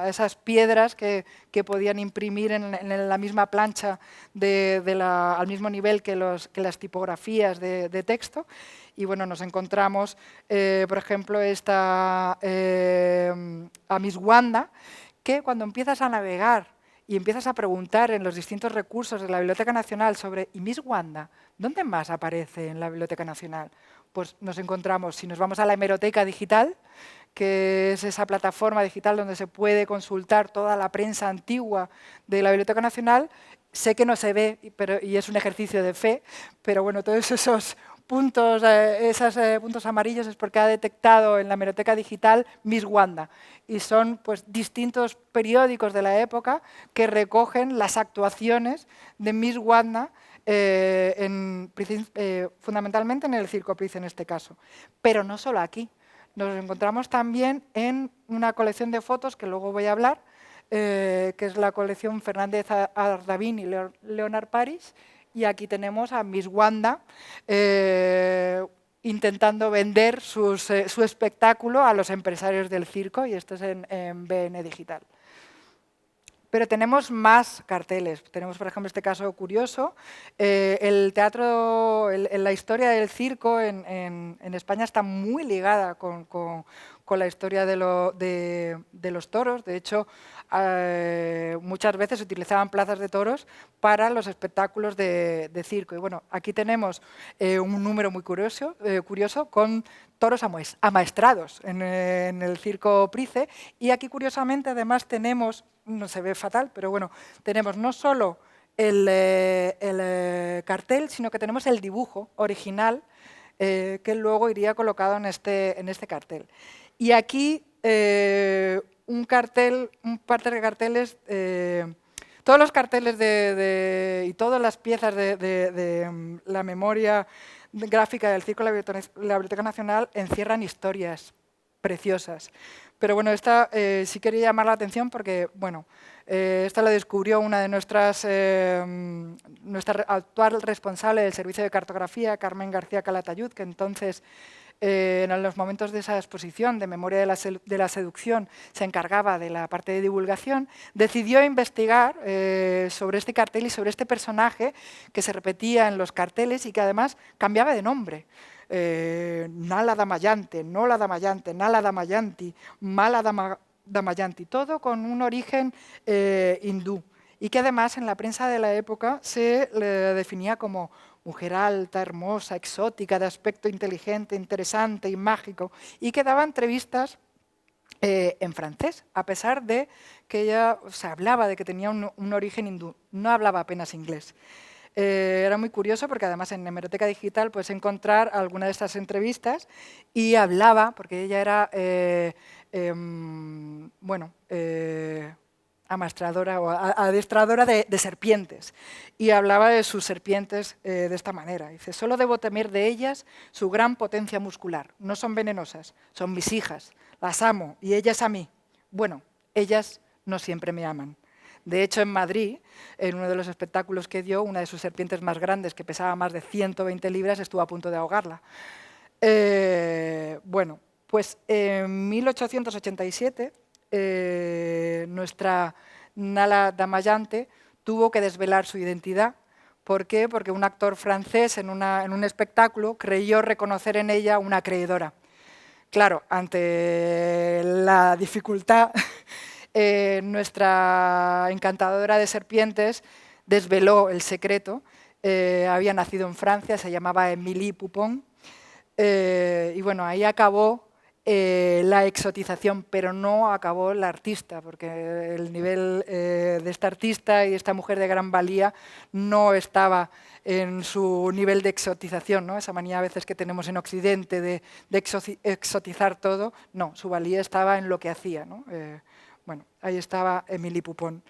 esas piedras que podían imprimir en la misma plancha al mismo nivel que las tipografías de texto. Y bueno, nos encontramos, por ejemplo, a Miss Wanda, que cuando empiezas a navegar y empiezas a preguntar en los distintos recursos de la Biblioteca Nacional sobre ¿y Miss Wanda? ¿Dónde más aparece en la Biblioteca Nacional? pues nos encontramos, si nos vamos a la hemeroteca digital, que es esa plataforma digital donde se puede consultar toda la prensa antigua de la Biblioteca Nacional. Sé que no se ve, y es un ejercicio de fe, pero bueno, todos esos puntos, puntos amarillos es porque ha detectado en la hemeroteca digital Miss Wanda. Y son pues, distintos periódicos de la época que recogen las actuaciones de Miss Wanda, fundamentalmente en el Circo Price en este caso. Pero no solo aquí. Nos encontramos también en una colección de fotos, que luego voy a hablar, que es la colección Fernández Ardavín y Leonard Paris, y aquí tenemos a Miss Wanda intentando vender su espectáculo a los empresarios del circo, y esto es en BN Digital. Pero tenemos más carteles. Tenemos, por ejemplo, este caso curioso. El teatro, la historia del circo en España está muy ligada con la historia de los toros. De hecho, muchas veces se utilizaban plazas de toros para los espectáculos de circo. Y bueno, aquí tenemos un número muy curioso con toros amaestrados en el Circo Price. Y aquí, curiosamente, además tenemos, no se ve fatal, pero bueno, tenemos no solo el cartel, sino que tenemos el dibujo original que luego iría colocado en este cartel. Y aquí un par de carteles, todos los carteles y todas las piezas de la memoria gráfica del Circo de la Biblioteca Nacional encierran historias preciosas. Pero bueno, esta sí quería llamar la atención porque, bueno, esta la descubrió una de nuestra actual responsable del servicio de cartografía, Carmen García Calatayud, que entonces, en los momentos de esa exposición de Memoria de la Seducción, se encargaba de la parte de divulgación. Decidió investigar sobre este cartel y sobre este personaje que se repetía en los carteles y que además cambiaba de nombre. Nala Damayanti, Nola Damayanti, Nala Damayanti, Mala Damayanti, todo con un origen hindú, y que además en la prensa de la época se le definía como mujer alta, hermosa, exótica, de aspecto inteligente, interesante y mágico, y que daba entrevistas en francés, a pesar de que ella se hablaba de que tenía un origen hindú, no hablaba apenas inglés. Era muy curioso porque además en Hemeroteca Digital puedes encontrar alguna de estas entrevistas y hablaba, porque ella era, amastradora o adiestradora de serpientes, y hablaba de sus serpientes de esta manera. Dice, solo debo temer de ellas su gran potencia muscular. No son venenosas, son mis hijas, las amo y ellas a mí. Bueno, ellas no siempre me aman. De hecho, en Madrid, en uno de los espectáculos que dio, una de sus serpientes más grandes, que pesaba más de 120 libras, estuvo a punto de ahogarla. Bueno, pues en 1887, nuestra Nala Damayanti tuvo que desvelar su identidad. ¿Por qué? Porque un actor francés en un espectáculo creyó reconocer en ella una acreedora. Claro, ante la dificultad, nuestra encantadora de serpientes desveló el secreto. Había nacido en Francia, se llamaba Émilie Poupon, y bueno, ahí acabó la exotización, pero no acabó la artista, porque el nivel de esta artista y esta mujer de gran valía no estaba en su nivel de exotización, ¿no? Esa manía a veces que tenemos en Occidente de exotizar todo. No, su valía estaba en lo que hacía, ¿no? Bueno, ahí estaba Émilie Poupon.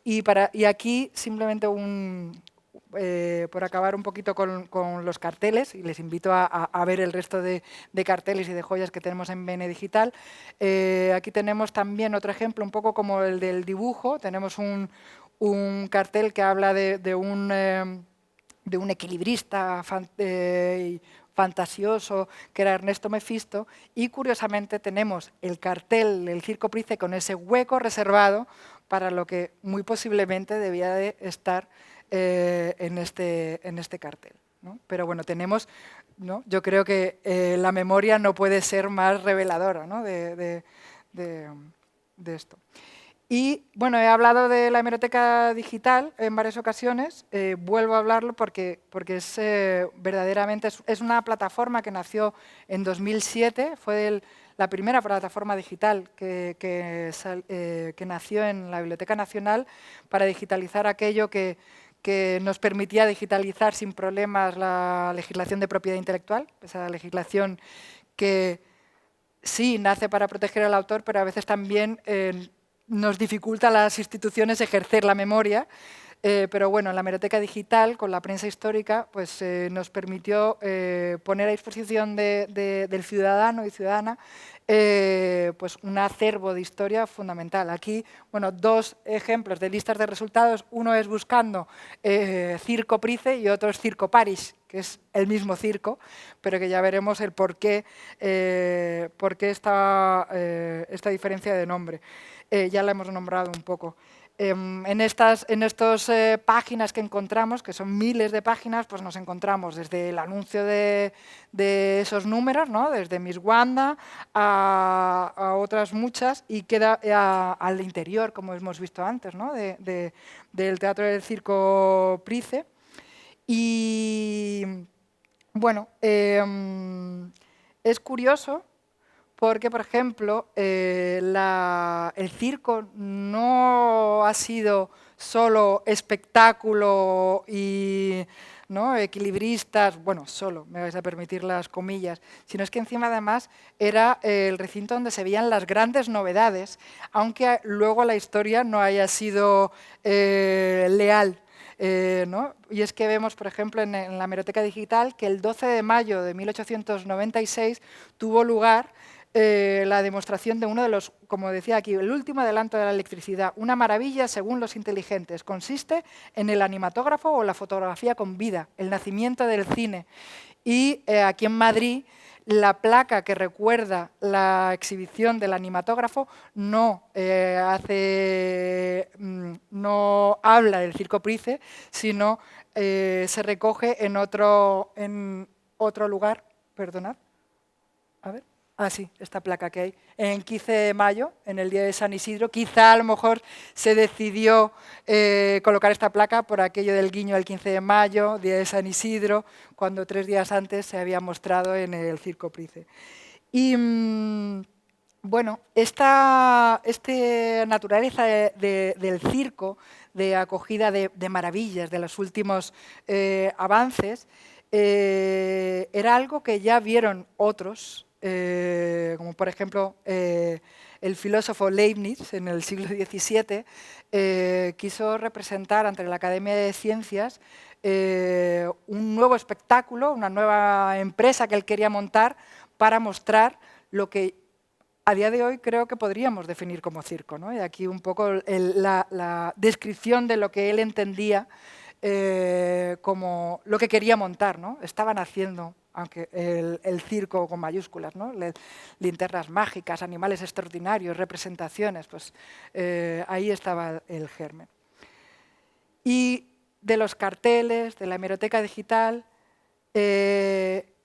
Y aquí simplemente por acabar un poquito con los carteles, y les invito a ver el resto de carteles y de joyas que tenemos en BN Digital. Aquí tenemos también otro ejemplo, un poco como el del dibujo. Tenemos un cartel que habla de un equilibrista fantasioso, que era Ernesto Mefisto, y curiosamente tenemos el cartel del Circo Price con ese hueco reservado para lo que muy posiblemente debía de estar en este cartel, ¿no? Pero bueno, tenemos, ¿no? Yo creo que la memoria no puede ser más reveladora, ¿no? de esto. Y bueno, he hablado de la hemeroteca digital en varias ocasiones, vuelvo a hablarlo porque es verdaderamente es una plataforma que nació en 2007, fue la primera plataforma digital que nació en la Biblioteca Nacional para digitalizar aquello que nos permitía digitalizar sin problemas la legislación de propiedad intelectual, esa legislación que sí nace para proteger al autor, pero a veces también nos dificulta a las instituciones ejercer la memoria, pero bueno, la hemeroteca digital, con la prensa histórica, pues nos permitió poner a disposición del ciudadano y ciudadana pues un acervo de historia fundamental. Aquí, bueno, dos ejemplos de listas de resultados. Uno es buscando Circo Price y otro es Circo Paris, que es el mismo circo, pero que ya veremos el por qué esta diferencia de nombre. Ya la hemos nombrado un poco. En estas páginas que encontramos, que son miles de páginas, pues nos encontramos desde el anuncio de esos números, ¿no? Desde Miss Wanda a otras muchas, y queda al interior, como hemos visto antes, ¿no? del Teatro del Circo Price. Y bueno, es curioso porque, por ejemplo, el circo no ha sido solo espectáculo y ¿no? equilibristas, bueno, solo, me vais a permitir las comillas, sino es que encima además era el recinto donde se veían las grandes novedades, aunque luego la historia no haya sido leal. ¿no? Y es que vemos, por ejemplo, en la hemeroteca digital que el 12 de mayo de 1896 tuvo lugar la demostración de uno de los, como decía aquí, el último adelanto de la electricidad. Una maravilla según los inteligentes. Consiste en el animatógrafo o la fotografía con vida, el nacimiento del cine. Y aquí en Madrid, la placa que recuerda la exhibición del animatógrafo no habla del Circo Price, sino se recoge en otro lugar. Perdonad. A ver. Ah, sí, esta placa que hay. En 15 de mayo, en el día de San Isidro, quizá a lo mejor se decidió colocar esta placa por aquello del guiño del 15 de mayo, día de San Isidro, cuando 3 días antes se había mostrado en el Circo Price. Y bueno, esta naturaleza del circo, de acogida de maravillas, de los últimos avances, era algo que ya vieron otros, como por ejemplo el filósofo Leibniz en el siglo XVII, quiso representar ante la Academia de Ciencias un nuevo espectáculo, una nueva empresa que él quería montar para mostrar lo que a día de hoy creo que podríamos definir como circo, ¿no? Y aquí un poco la descripción de lo que él entendía como lo que quería montar, ¿no? Estaban haciendo, aunque el circo con mayúsculas, ¿no? Linternas mágicas, animales extraordinarios, representaciones, pues ahí estaba el germen. Y de los carteles, de la hemeroteca digital,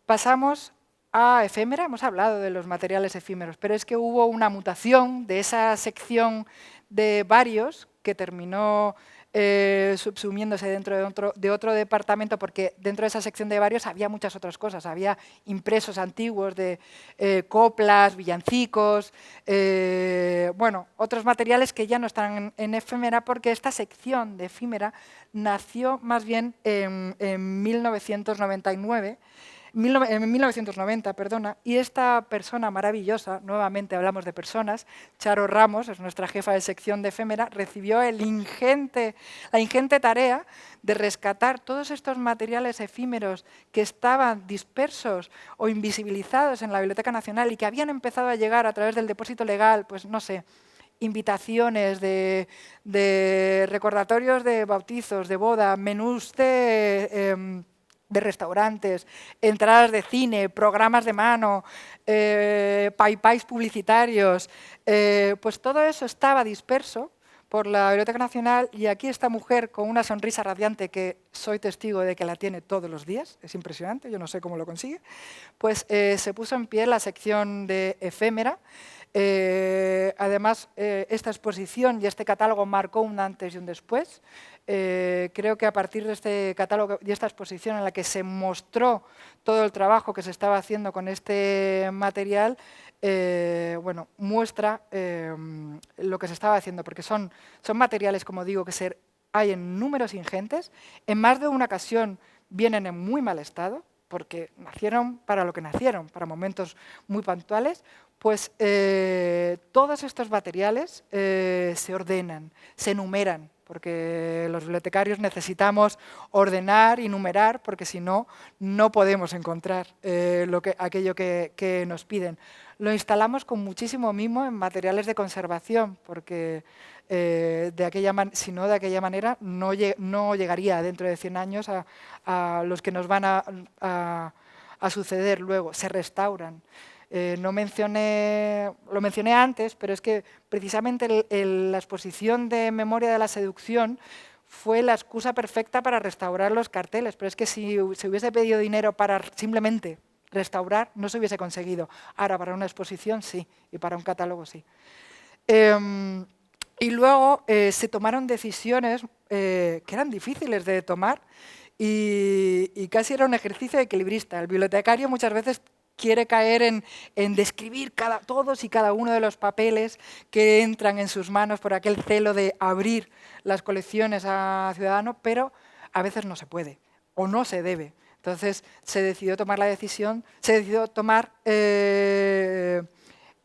pasamos a efímera. Hemos hablado de los materiales efímeros, pero es que hubo una mutación de esa sección de varios que terminó subsumiéndose dentro de otro departamento, porque dentro de esa sección de varios había muchas otras cosas. Había impresos antiguos de coplas, villancicos, bueno, otros materiales que ya no están en efímera, porque esta sección de efímera nació más bien en 1990, perdona, y esta persona maravillosa, nuevamente hablamos de personas, Charo Ramos, es nuestra jefa de sección de efímera, recibió la ingente tarea de rescatar todos estos materiales efímeros que estaban dispersos o invisibilizados en la Biblioteca Nacional y que habían empezado a llegar a través del depósito legal, pues no sé, invitaciones de recordatorios de bautizos, de boda, menús de restaurantes, entradas de cine, programas de mano, paypais publicitarios, pues todo eso estaba disperso por la Biblioteca Nacional, y aquí esta mujer con una sonrisa radiante, que soy testigo de que la tiene todos los días, es impresionante, yo no sé cómo lo consigue, pues se puso en pie la sección de efímera, Además, esta exposición y este catálogo marcó un antes y un después. Creo que a partir de este catálogo y esta exposición en la que se mostró todo el trabajo que se estaba haciendo con este material, bueno, muestra lo que se estaba haciendo, porque son materiales, como digo, que hay en números ingentes. En más de una ocasión vienen en muy mal estado, porque nacieron para lo que nacieron, para momentos muy puntuales. Pues todos estos materiales se ordenan, se enumeran, porque los bibliotecarios necesitamos ordenar y numerar, porque si no, no podemos encontrar aquello que nos piden. Lo instalamos con muchísimo mimo en materiales de conservación, porque si no, de aquella manera no llegaría dentro de 100 años a los que nos van a suceder luego. Se restauran. Lo mencioné antes, pero es que precisamente la exposición de Memoria de la Seducción fue la excusa perfecta para restaurar los carteles, pero es que si se hubiese pedido dinero para simplemente restaurar, no se hubiese conseguido. Ahora, para una exposición sí, y para un catálogo sí. Y luego se tomaron decisiones que eran difíciles de tomar y casi era un ejercicio equilibrista. El bibliotecario muchas veces quiere caer en describir todos y cada uno de los papeles que entran en sus manos por aquel celo de abrir las colecciones a ciudadanos, pero a veces no se puede o no se debe. Entonces se decidió tomar la decisión,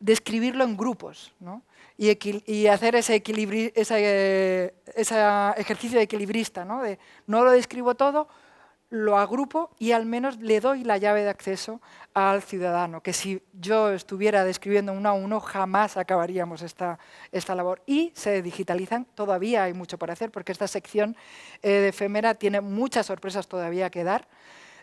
describirlo en grupos, ¿no? Y hacer ese ejercicio equilibrista, ¿no? De no lo describo todo, lo agrupo y al menos le doy la llave de acceso al ciudadano, que si yo estuviera describiendo uno a uno jamás acabaríamos esta labor. Y se digitalizan, todavía hay mucho por hacer, porque esta sección de Efémera tiene muchas sorpresas todavía que dar.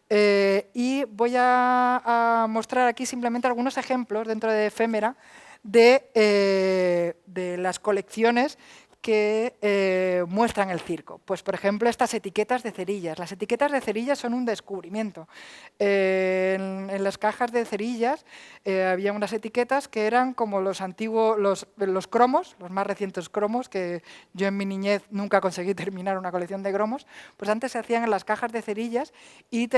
Y voy a mostrar aquí simplemente algunos ejemplos dentro de Efémera de las colecciones que muestran el circo. Pues, por ejemplo, estas etiquetas de cerillas. Las etiquetas de cerillas son un descubrimiento. En las cajas de cerillas había unas etiquetas que eran como los antiguos, los cromos, los más recientes cromos, que yo en mi niñez nunca conseguí terminar una colección de cromos, pues antes se hacían en las cajas de cerillas y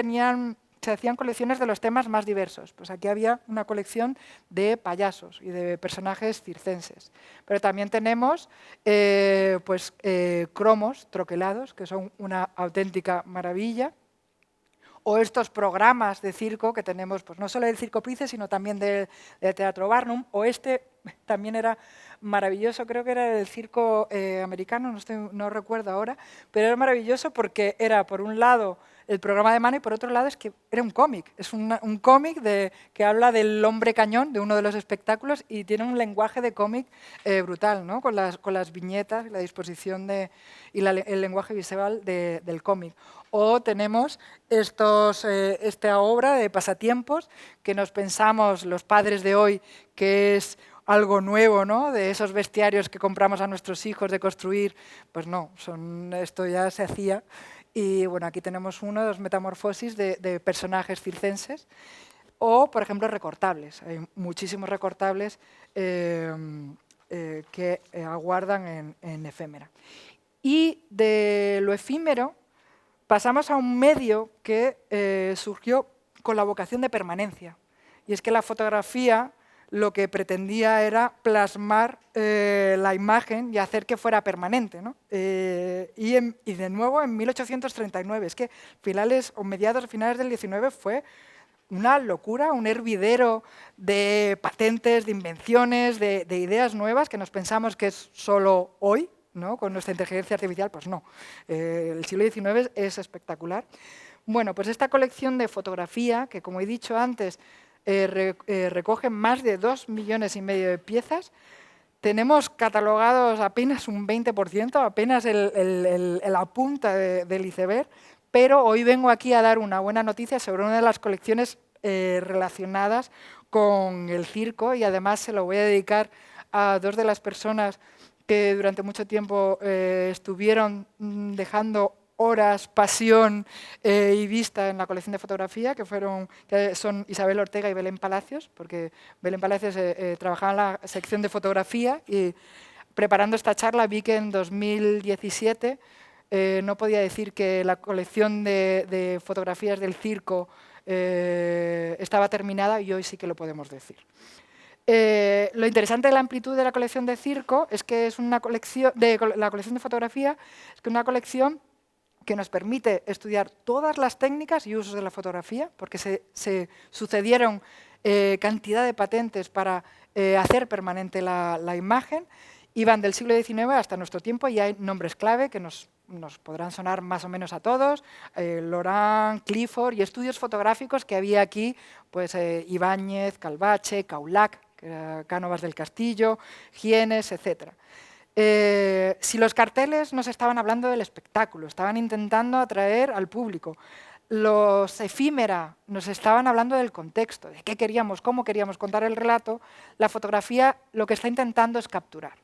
se hacían colecciones de los temas más diversos. Pues aquí había una colección de payasos y de personajes circenses. Pero también tenemos cromos troquelados, que son una auténtica maravilla. O estos programas de circo que tenemos, pues no solo del Circo Price, sino también del Teatro Barnum. O este también era maravilloso, creo que era del circo americano, no recuerdo ahora, pero era maravilloso porque era, por un lado, el programa de mano y por otro lado es que era un cómic. Es un cómic que habla del hombre cañón, de uno de los espectáculos, y tiene un lenguaje de cómic brutal, ¿no? Con las viñetas y la disposición el lenguaje visual del cómic. O tenemos esta obra de pasatiempos que nos pensamos los padres de hoy que es algo nuevo, ¿no? De esos bestiarios que compramos a nuestros hijos de construir. Pues no, esto ya se hacía. Y bueno, aquí tenemos uno de los metamorfosis de personajes circenses. O, por ejemplo, recortables. Hay muchísimos recortables que aguardan en Efémera. Y de lo efímero pasamos a un medio que surgió con la vocación de permanencia. Y es que la fotografía lo que pretendía era plasmar la imagen y hacer que fuera permanente, ¿no? Y de nuevo en 1839. Es que finales del 19 fue una locura, un hervidero de patentes, de invenciones, de ideas nuevas que nos pensamos que es solo hoy, ¿no? Con nuestra inteligencia artificial, pues no. El siglo XIX es espectacular. Bueno, pues esta colección de fotografía, que como he dicho antes, recoge más de 2,5 millones de piezas, tenemos catalogados apenas un 20%, apenas la punta del iceberg, pero hoy vengo aquí a dar una buena noticia sobre una de las colecciones relacionadas con el circo, y además se lo voy a dedicar a dos de las personas que durante mucho tiempo estuvieron dejando horas, pasión y vista en la colección de fotografía, que son Isabel Ortega y Belén Palacios, porque Belén Palacios trabajaba en la sección de fotografía y preparando esta charla vi que en 2017 no podía decir que la colección de fotografías del circo estaba terminada y hoy sí que lo podemos decir. Lo interesante de la amplitud de la colección de circo es que es una colección la colección de fotografía es que una colección que nos permite estudiar todas las técnicas y usos de la fotografía, porque se sucedieron cantidad de patentes para hacer permanente la imagen, y van del siglo XIX hasta nuestro tiempo, y hay nombres clave que nos podrán sonar más o menos a todos, Laurent, Clifford, y estudios fotográficos que había aquí, pues Ibáñez, Calvache, Kaulac, Cánovas del Castillo, Gienes, etc. Si los carteles nos estaban hablando del espectáculo, estaban intentando atraer al público, los efímera nos estaban hablando del contexto, de qué queríamos, cómo queríamos contar el relato, la fotografía lo que está intentando es capturar.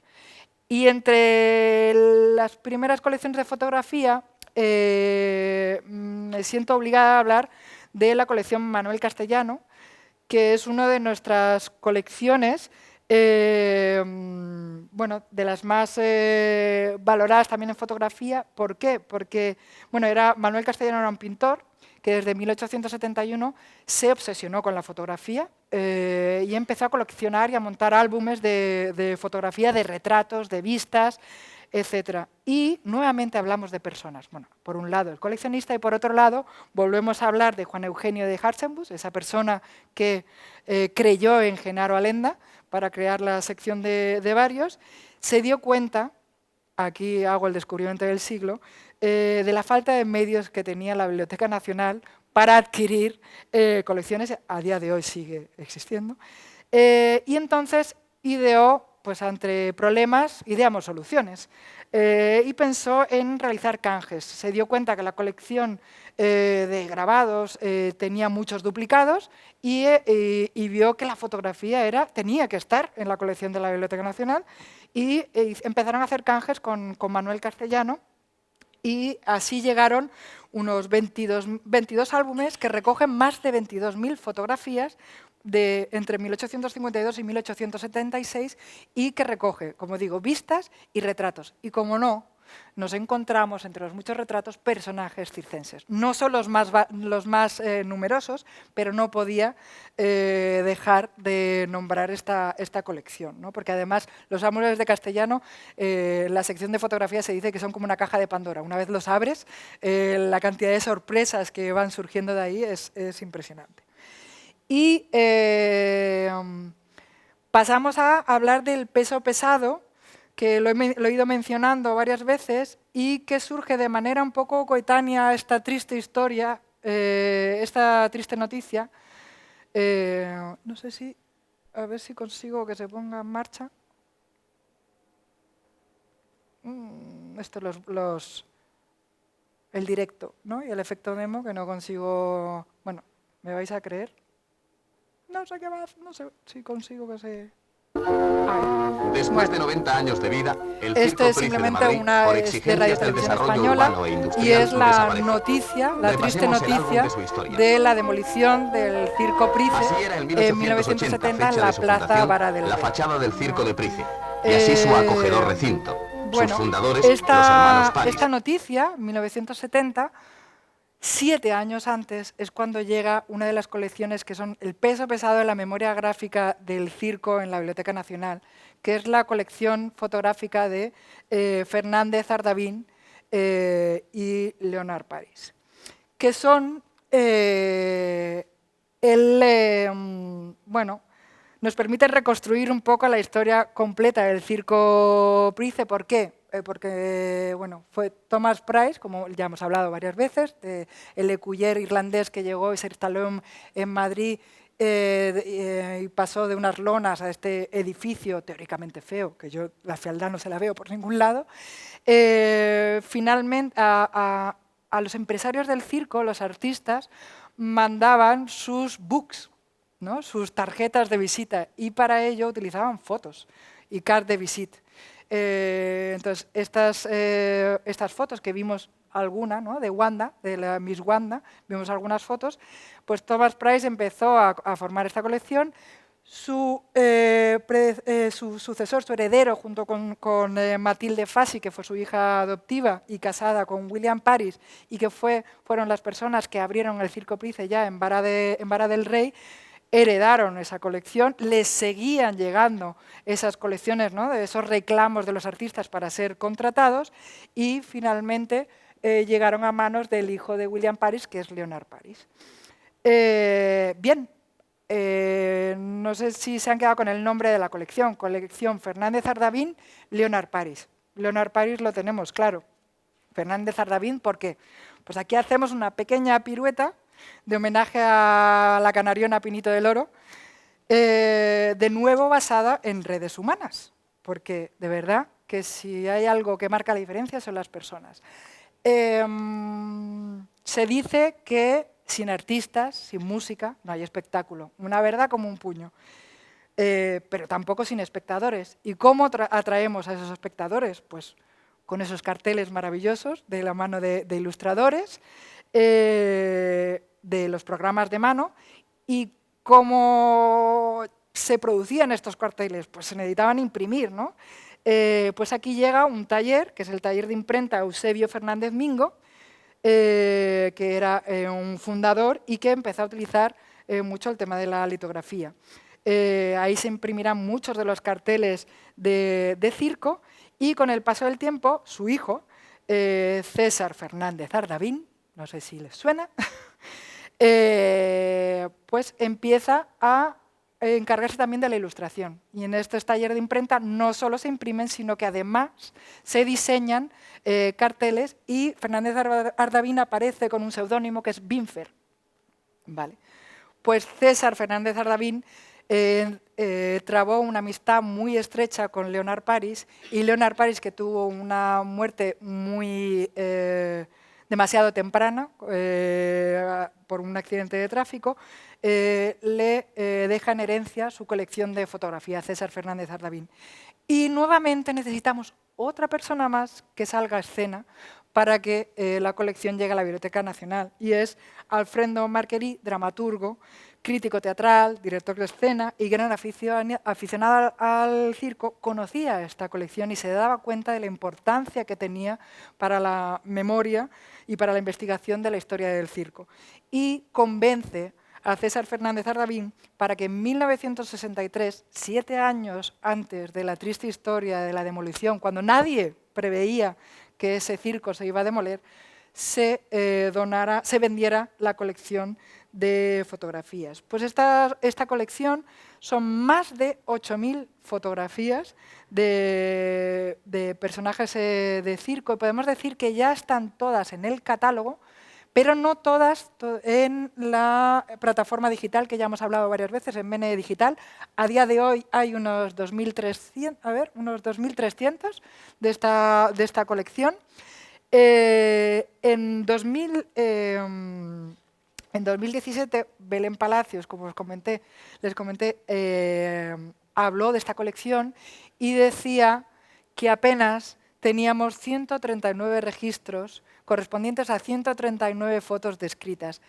Y entre las primeras colecciones de fotografía, me siento obligada a hablar de la colección Manuel Castellano, que es una de nuestras colecciones, bueno, de las más valoradas también en fotografía. ¿Por qué? Porque Manuel Castellano era un pintor que desde 1871 se obsesionó con la fotografía y empezó a coleccionar y a montar álbumes de fotografía, de retratos, de vistas, etc. Y nuevamente hablamos de personas. Bueno, por un lado el coleccionista y por otro lado volvemos a hablar de Juan Eugenio de Hartzenbusch, esa persona que creyó en Genaro Alenda para crear la sección de varios, se dio cuenta, aquí hago el descubrimiento del siglo, de la falta de medios que tenía la Biblioteca Nacional para adquirir colecciones, a día de hoy sigue existiendo, y entonces ideó, pues ante problemas, ideamos soluciones, y pensó en realizar canjes. Se dio cuenta que la colección de grabados tenía muchos duplicados y vio que la fotografía tenía que estar en la colección de la Biblioteca Nacional y empezaron a hacer canjes con Manuel Castellano. Y así llegaron unos 22 álbumes que recogen más de 22.000 fotografías entre 1852 y 1876 y que recoge, como digo, vistas y retratos. Y como no, nos encontramos entre los muchos retratos personajes circenses. No son los más numerosos, pero no podía dejar de nombrar esta colección, ¿no? Porque además los álbumes de Castellano, la sección de fotografía se dice que son como una caja de Pandora. Una vez los abres, la cantidad de sorpresas que van surgiendo de ahí es impresionante. Y pasamos a hablar del peso pesado, que lo he ido mencionando varias veces y que surge de manera un poco coetánea a esta triste historia, esta triste noticia. No sé si, a ver si consigo que se ponga en marcha. Esto el directo, ¿no? Y el efecto demo que no consigo. Bueno, ¿me vais a creer? No sé qué más, no sé si consigo que se... Después de 90 años de vida, el Esto Circo es Price simplemente de Madrid, por de exigencias Radio del Televisión desarrollo Española urbano e y industrial, es la desaparece. noticia, la triste Repasemos el álbum noticia de su historia. de la demolición del Circo Price Así era en en 1970 en fecha la de su Plaza fundación, Vara del la Rey. fachada del Circo de Price, y así su acogedor recinto. Bueno, Sus fundadores, los hermanos Paris. esta noticia, 1970, 7 años antes, es cuando llega una de las colecciones que son el peso pesado de la memoria gráfica del circo en la Biblioteca Nacional, que es la colección fotográfica de Fernández Ardavín y Leonard Paris, que son nos permiten reconstruir un poco la historia completa del Circo Price. ¿Por qué? Porque fue Thomas Price, como ya hemos hablado varias veces, el écuyer irlandés que llegó y se instaló en Madrid y pasó de unas lonas a este edificio teóricamente feo, que yo la fealdad no se la veo por ningún lado. Finalmente, a los empresarios del circo, los artistas, mandaban sus books, ¿no? Sus tarjetas de visita, y para ello utilizaban fotos y cartes de visita. Entonces, estas fotos que vimos alguna, ¿no?, de Wanda, de la Miss Wanda, vimos algunas fotos, pues Thomas Price empezó a formar esta colección. Su sucesor, su heredero, junto con Matilde Fassi, que fue su hija adoptiva y casada con William Paris, y que fueron las personas que abrieron el Circo Price ya en Vara del Rey, heredaron esa colección, les seguían llegando esas colecciones, ¿no?, de esos reclamos de los artistas para ser contratados, y finalmente llegaron a manos del hijo de William Paris, que es Leonard Paris. Bien, no sé si se han quedado con el nombre de la colección. Colección Fernández Ardavín, Leonard Paris. Leonard Paris lo tenemos claro. Fernández Ardavín, ¿por qué? Pues aquí hacemos una pequeña pirueta de homenaje a la canariona Pinito del Oro, de nuevo basada en redes humanas, porque de verdad que si hay algo que marca la diferencia son las personas. Se dice que sin artistas, sin música, no hay espectáculo. Una verdad como un puño. Pero tampoco sin espectadores. ¿Y cómo atraemos a esos espectadores? Pues con esos carteles maravillosos de la mano de ilustradores, de los programas de mano. ¿Y cómo se producían estos carteles? Pues se necesitaban imprimir, ¿no? Pues aquí llega un taller, que es el taller de imprenta Eusebio Fernández Mingo, que era un fundador y que empezó a utilizar mucho el tema de la litografía. Ahí se imprimirán muchos de los carteles de circo, y con el paso del tiempo, su hijo, César Fernández Ardavín, no sé si les suena, pues empieza a encargarse también de la ilustración. Y en estos talleres de imprenta no solo se imprimen, sino que además se diseñan carteles, y Fernández Ardavín aparece con un seudónimo que es Binfer. Vale. Pues César Fernández Ardavín trabó una amistad muy estrecha con Leonard Paris, y Leonard Paris, que tuvo una muerte demasiado temprana por un accidente de tráfico, le deja en herencia su colección de fotografía a César Fernández Ardavín. Y nuevamente necesitamos otra persona más que salga a escena para que la colección llegue a la Biblioteca Nacional, y es Alfredo Marquerí, dramaturgo, crítico teatral, director de escena y gran aficionado al circo. Conocía esta colección y se daba cuenta de la importancia que tenía para la memoria y para la investigación de la historia del circo. Y convence a César Fernández Ardavín para que en 1963, 7 años antes de la triste historia de la demolición, cuando nadie preveía que ese circo se iba a demoler, se vendiera la colección de fotografías. Pues esta colección son más de 8.000 fotografías de personajes de circo, y podemos decir que ya están todas en el catálogo, pero no todas en la plataforma digital que ya hemos hablado varias veces, en Mene Digital. A día de hoy hay unos 2.300 de esta colección. En 2017, Belén Palacios, como les comenté, habló de esta colección y decía que apenas teníamos 139 registros correspondientes a 139 fotos descritas.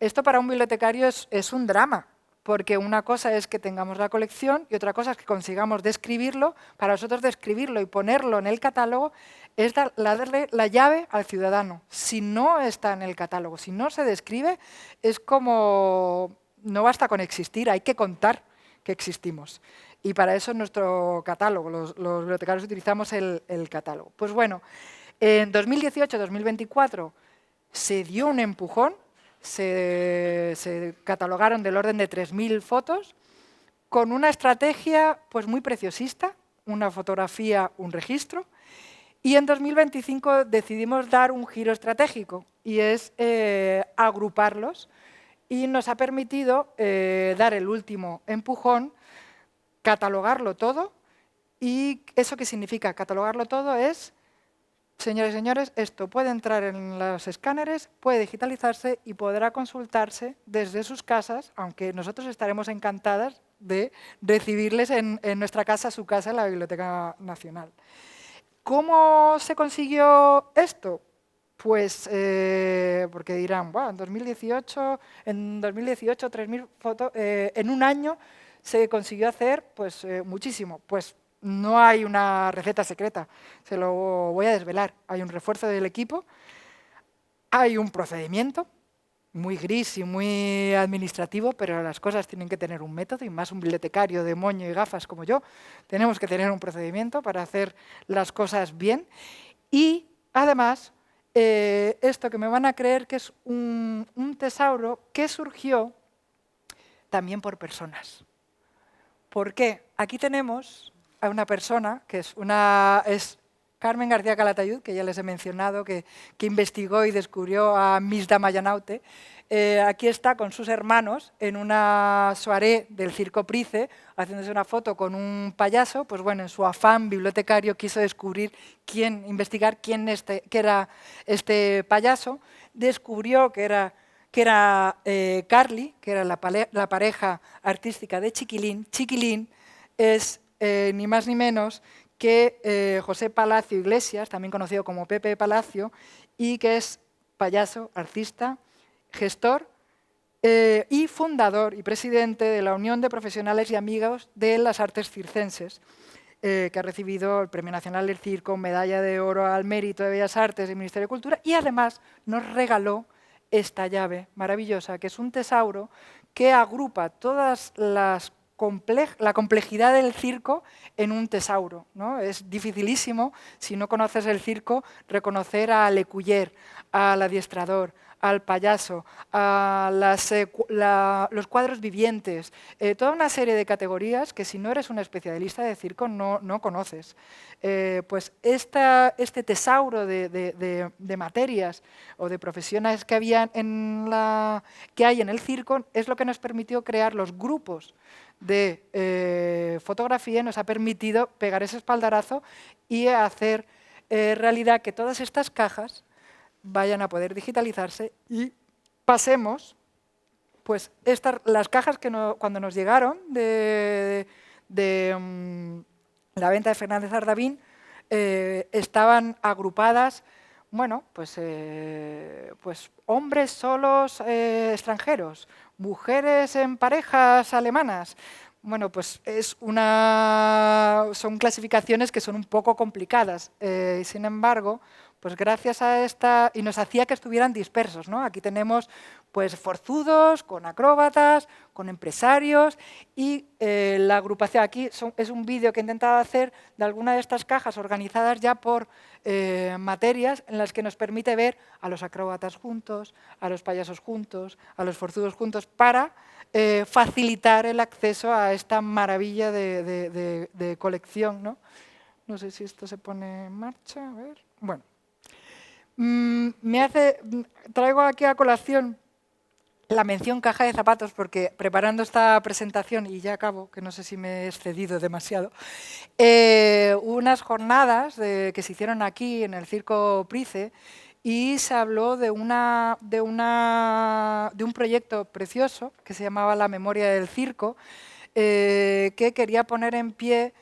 Esto para un bibliotecario es un drama, porque una cosa es que tengamos la colección y otra cosa es que consigamos describirlo. Para nosotros describirlo y ponerlo en el catálogo es darle la llave al ciudadano. Si no está en el catálogo, si no se describe, es como no basta con existir, hay que contar que existimos. Y para eso nuestro catálogo, los bibliotecarios utilizamos el catálogo. Pues bueno, en 2018-2024 se dio un empujón, se catalogaron del orden de 3.000 fotos, con una estrategia pues muy preciosista, una fotografía, un registro, y en 2025 decidimos dar un giro estratégico, y es agruparlos, y nos ha permitido dar el último empujón, catalogarlo todo. ¿Y eso qué significa? Catalogarlo todo es, señores y señores, esto puede entrar en los escáneres, puede digitalizarse y podrá consultarse desde sus casas, aunque nosotros estaremos encantadas de recibirles en nuestra casa, su casa, en la Biblioteca Nacional. ¿Cómo se consiguió esto? Pues porque dirán, bueno, en 2018 3.000 fotos, en un año se consiguió hacer pues, muchísimo. Pues no hay una receta secreta, se lo voy a desvelar. Hay un refuerzo del equipo, hay un procedimiento muy gris y muy administrativo, pero las cosas tienen que tener un método, y más un bibliotecario de moño y gafas como yo, tenemos que tener un procedimiento para hacer las cosas bien. Y además, esto que me van a creer que es un tesauro que surgió también por personas. ¿Por qué? Aquí tenemos a una persona que es Carmen García Calatayud, que ya les he mencionado, que investigó y descubrió a Misda Mayanaute. Aquí está con sus hermanos en una soirée del Circo Price, haciéndose una foto con un payaso. Pues bueno, en su afán bibliotecario quiso investigar quién era este payaso. Descubrió que era Carly, que era la pareja artística de Chiquilín. Chiquilín es ni más ni menos que José Palacio Iglesias, también conocido como Pepe Palacio, y que es payaso, artista, gestor y fundador y presidente de la Unión de Profesionales y Amigos de las Artes Circenses, que ha recibido el Premio Nacional del Circo, Medalla de Oro al Mérito de Bellas Artes del Ministerio de Cultura, y además nos regaló esta llave maravillosa, que es un tesauro que agrupa todas la complejidad del circo en un tesauro, ¿no? Es dificilísimo, si no conoces el circo, reconocer al écuyer, al adiestrador, al payaso, a los cuadros vivientes, toda una serie de categorías que si no eres un especialista de circo no conoces. Pues este tesauro de materias o de profesiones que hay en el circo es lo que nos permitió crear los grupos de fotografía, nos ha permitido pegar ese espaldarazo y hacer realidad que todas estas cajas vayan a poder digitalizarse y pasemos, pues las cajas que cuando nos llegaron de la venta de Fernández Ardavín estaban agrupadas, bueno, pues hombres solos extranjeros, mujeres en parejas alemanas. Bueno, pues son clasificaciones que son un poco complicadas. Sin embargo, pues gracias a esta, y nos hacía que estuvieran dispersos, ¿no? Aquí tenemos pues forzudos, con acróbatas, con empresarios, y la agrupación aquí es un vídeo que he intentado hacer de alguna de estas cajas organizadas ya por materias, en las que nos permite ver a los acróbatas juntos, a los payasos juntos, a los forzudos juntos, para facilitar el acceso a esta maravilla de colección, ¿no? No sé si esto se pone en marcha, a ver. Bueno. Traigo aquí a colación la mención caja de zapatos, porque preparando esta presentación, y ya acabo, que no sé si me he excedido demasiado, unas jornadas que se hicieron aquí en el Circo Price, y se habló de un proyecto precioso que se llamaba La Memoria del Circo, que quería poner en pie,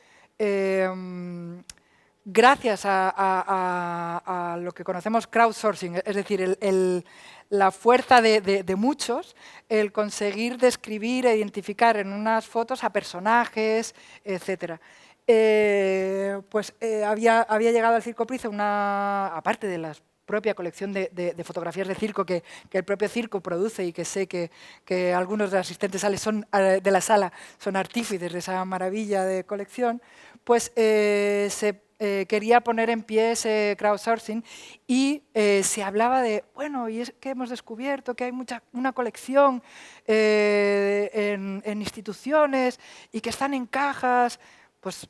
gracias a lo que conocemos crowdsourcing, es decir, la fuerza de muchos, el conseguir describir e identificar en unas fotos a personajes, etc. Había llegado al Circo Price aparte de la propia colección de fotografías de circo que el propio circo produce, y que sé que algunos de los asistentes de la sala son artífices de esa maravilla de colección, pues quería poner en pie ese crowdsourcing, y se hablaba de, bueno, y es que hemos descubierto que hay una colección en instituciones y que están en cajas. Pues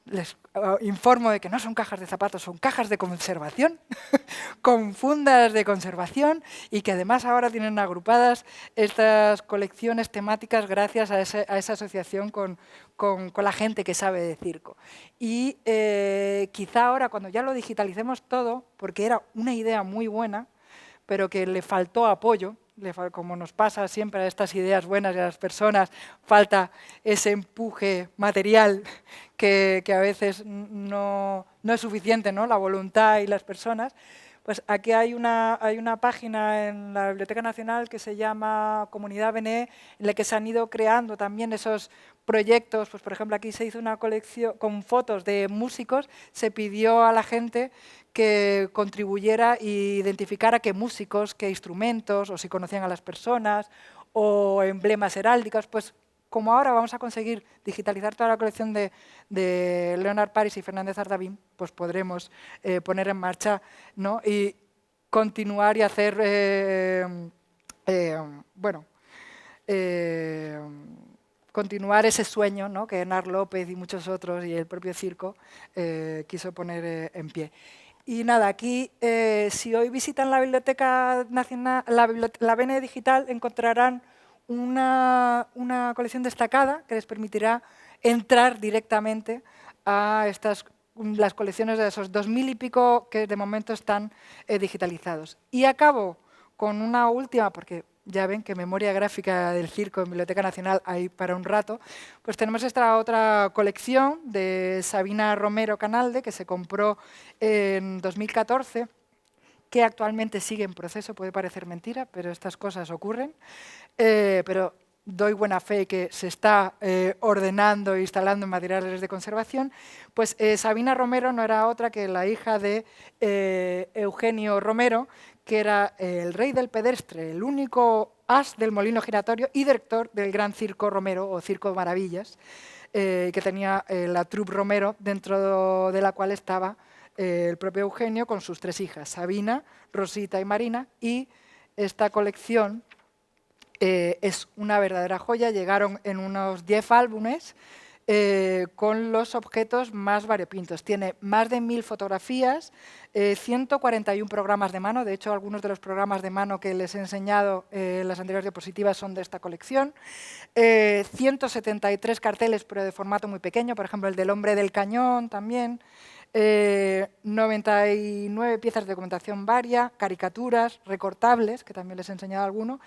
les informo de que no son cajas de zapatos, son cajas de conservación, con fundas de conservación, y que además ahora tienen agrupadas estas colecciones temáticas gracias a esa asociación con la gente que sabe de circo. Y quizá ahora, cuando ya lo digitalicemos todo, porque era una idea muy buena, pero que le faltó apoyo como nos pasa siempre a estas ideas buenas y a las personas, falta ese empuje material que a veces no es suficiente, ¿no? La voluntad y las personas. Pues aquí hay una página en la Biblioteca Nacional que se llama Comunidad BNE, en la que se han ido creando también esos proyectos. Pues, por ejemplo, aquí se hizo una colección con fotos de músicos, se pidió a la gente que contribuyera e identificara qué músicos, qué instrumentos, o si conocían a las personas, o emblemas heráldicos. Pues como ahora vamos a conseguir digitalizar toda la colección de Leonard Paris y Fernández Ardavín, pues podremos poner en marcha, ¿no? Y continuar y hacer, continuar ese sueño, ¿no? Que Enar López y muchos otros y el propio circo quiso poner en pie. Y nada, aquí, si hoy visitan la Biblioteca Nacional, la BNE Digital, encontrarán una colección destacada que les permitirá entrar directamente a las colecciones de esos 2000 y pico que de momento están digitalizados. Y acabo con una última, porque ya ven que memoria gráfica del circo en Biblioteca Nacional hay para un rato. Pues tenemos esta otra colección de Sabina Romero Canalde, que se compró en 2014, que actualmente sigue en proceso. Puede parecer mentira, pero estas cosas ocurren. Pero doy buena fe que se está ordenando e instalando en materiales de conservación. Pues Sabina Romero no era otra que la hija de Eugenio Romero, que era el rey del pedestre, el único as del molino giratorio y director del Gran Circo Romero, o Circo Maravillas, que tenía la troupe Romero, dentro de la cual estaba el propio Eugenio con sus 3 hijas, Sabina, Rosita y Marina, y esta colección es una verdadera joya. Llegaron en unos 10 álbumes con los objetos más variopintos. Tiene más de 1000 fotografías, 141 programas de mano. De hecho, algunos de los programas de mano que les he enseñado en las anteriores diapositivas son de esta colección. 173 carteles, pero de formato muy pequeño, por ejemplo, el del Hombre del Cañón también. 99 piezas de documentación varia, caricaturas, recortables, que también les he enseñado alguno,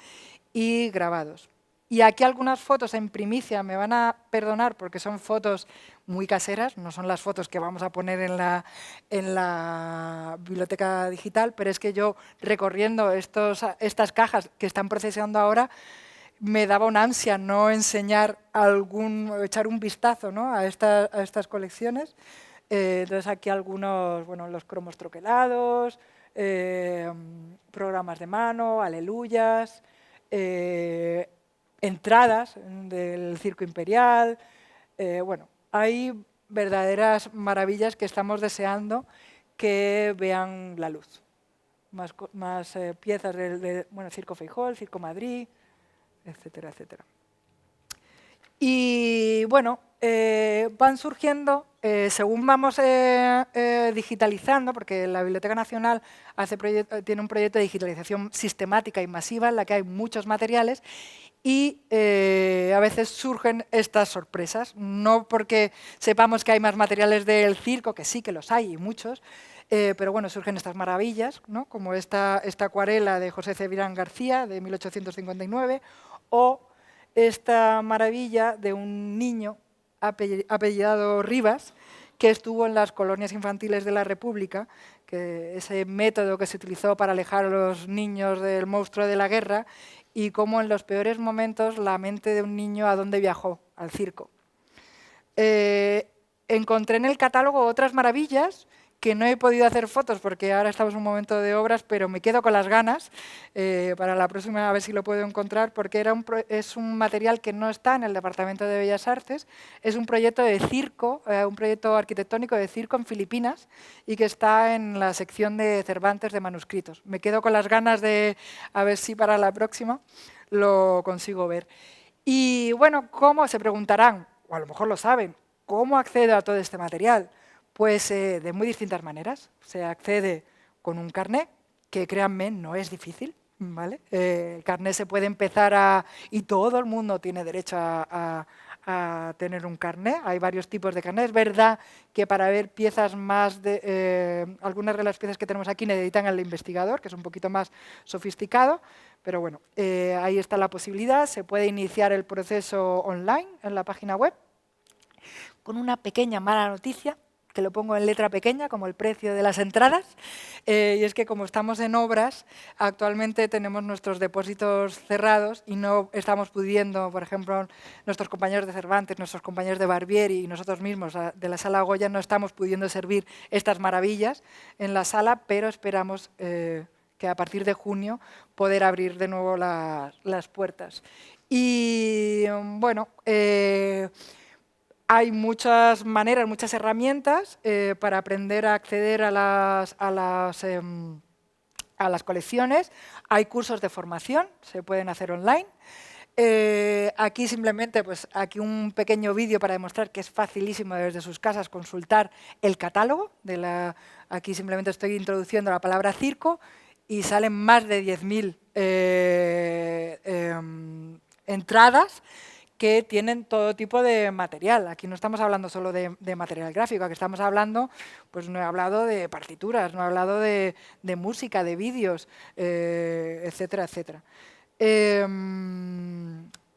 y grabados. Y aquí algunas fotos en primicia, me van a perdonar porque son fotos muy caseras, no son las fotos que vamos a poner en la biblioteca digital, pero es que yo, recorriendo estas cajas que están procesando ahora, me daba una ansia no enseñar echar un vistazo, ¿no? a estas colecciones. Entonces aquí algunos, bueno, los cromos troquelados, programas de mano, aleluyas, entradas del Circo Imperial. Bueno, hay verdaderas maravillas que estamos deseando que vean la luz. Más piezas del Circo Feijóo, el Circo Madrid, etcétera, etcétera. Y bueno, van surgiendo, según vamos digitalizando, porque la Biblioteca Nacional tiene un proyecto de digitalización sistemática y masiva en la que hay muchos materiales, y a veces surgen estas sorpresas, no porque sepamos que hay más materiales del circo, que sí que los hay y muchos, pero bueno, surgen estas maravillas, ¿no? Como esta acuarela de José Cebrián García de 1859, o esta maravilla de un niño apellidado Rivas, que estuvo en las colonias infantiles de la República, que ese método que se utilizó para alejar a los niños del monstruo de la guerra, y cómo en los peores momentos la mente de un niño a dónde viajó, al circo. Encontré en el catálogo otras maravillas que no he podido hacer fotos porque ahora estamos en un momento de obras, pero me quedo con las ganas para la próxima, a ver si lo puedo encontrar, porque es un material que no está en el Departamento de Bellas Artes, es un proyecto de circo, un proyecto arquitectónico de circo en Filipinas, y que está en la sección de Cervantes de manuscritos. Me quedo con las ganas de, a ver si para la próxima lo consigo ver. Y bueno, ¿cómo? Se preguntarán, o a lo mejor lo saben, ¿cómo accedo a todo este material? Pues de muy distintas maneras. Se accede con un carné, que créanme, no es difícil, ¿vale? El carné se puede empezar y todo el mundo tiene derecho a tener un carné. Hay varios tipos de carné. Es verdad que para ver piezas más algunas de las piezas que tenemos aquí necesitan al investigador, que es un poquito más sofisticado, pero bueno, ahí está la posibilidad. Se puede iniciar el proceso online en la página web, con una pequeña mala noticia, que lo pongo en letra pequeña, como el precio de las entradas, y es que como estamos en obras, actualmente tenemos nuestros depósitos cerrados y no estamos pudiendo, por ejemplo, nuestros compañeros de Cervantes, nuestros compañeros de Barbieri y nosotros mismos de la Sala Goya no estamos pudiendo servir estas maravillas en la sala, pero esperamos que a partir de junio poder abrir de nuevo las puertas. Y bueno, hay muchas maneras, muchas herramientas para aprender a acceder a las colecciones. Hay cursos de formación, se pueden hacer online. Aquí simplemente, pues aquí un pequeño vídeo para demostrar que es facilísimo desde sus casas consultar el catálogo. Aquí simplemente estoy introduciendo la palabra circo y salen más de 10.000 entradas que tienen todo tipo de material. Aquí no estamos hablando solo de material gráfico, aquí estamos hablando, pues no he hablado de partituras, no he hablado de música, de vídeos, etcétera, etcétera.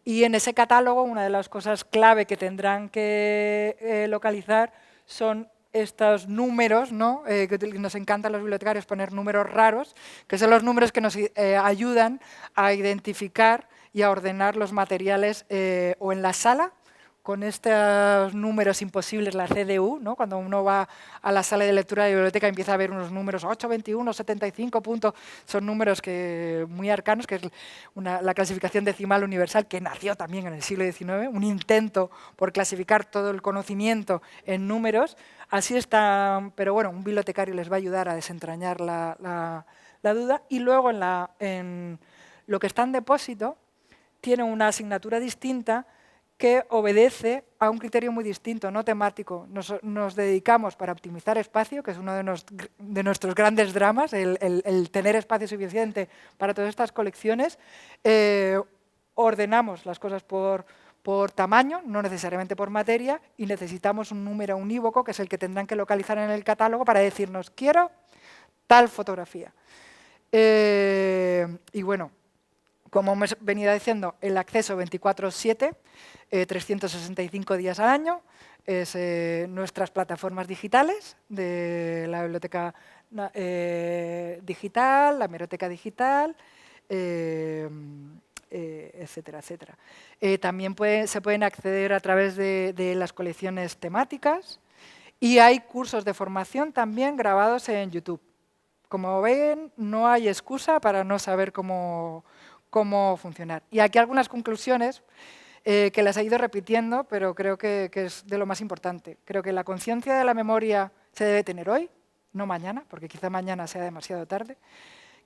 Y en ese catálogo, una de las cosas clave que tendrán que localizar son estos números, ¿no? Que nos encantan los bibliotecarios poner números raros, que son los números que nos ayudan a identificar y a ordenar los materiales o en la sala, con estos números imposibles, la CDU, ¿no? Cuando uno va a la sala de lectura de la biblioteca empieza a ver unos números 8, 21, 75 puntos, son números muy arcanos, que es la clasificación decimal universal que nació también en el siglo XIX, un intento por clasificar todo el conocimiento en números. Así está, pero bueno, un bibliotecario les va a ayudar a desentrañar la duda. Y luego en lo que está en depósito, tiene una asignatura distinta que obedece a un criterio muy distinto, no temático. Nos dedicamos para optimizar espacio, que es uno de nuestros grandes dramas, el tener espacio suficiente para todas estas colecciones. Ordenamos las cosas por tamaño, no necesariamente por materia, y necesitamos un número unívoco, que es el que tendrán que localizar en el catálogo para decirnos, quiero tal fotografía. Y bueno, como hemos venido diciendo, el acceso 24/7, 365 días al año, es nuestras plataformas digitales de la biblioteca digital, la hemeroteca digital, etcétera, etcétera. También se pueden acceder a través de las colecciones temáticas y hay cursos de formación también grabados en YouTube. Como ven, no hay excusa para no saber cómo funcionar. Y aquí algunas conclusiones que las he ido repitiendo, pero creo que es de lo más importante. Creo que la conciencia de la memoria se debe tener hoy, no mañana, porque quizá mañana sea demasiado tarde.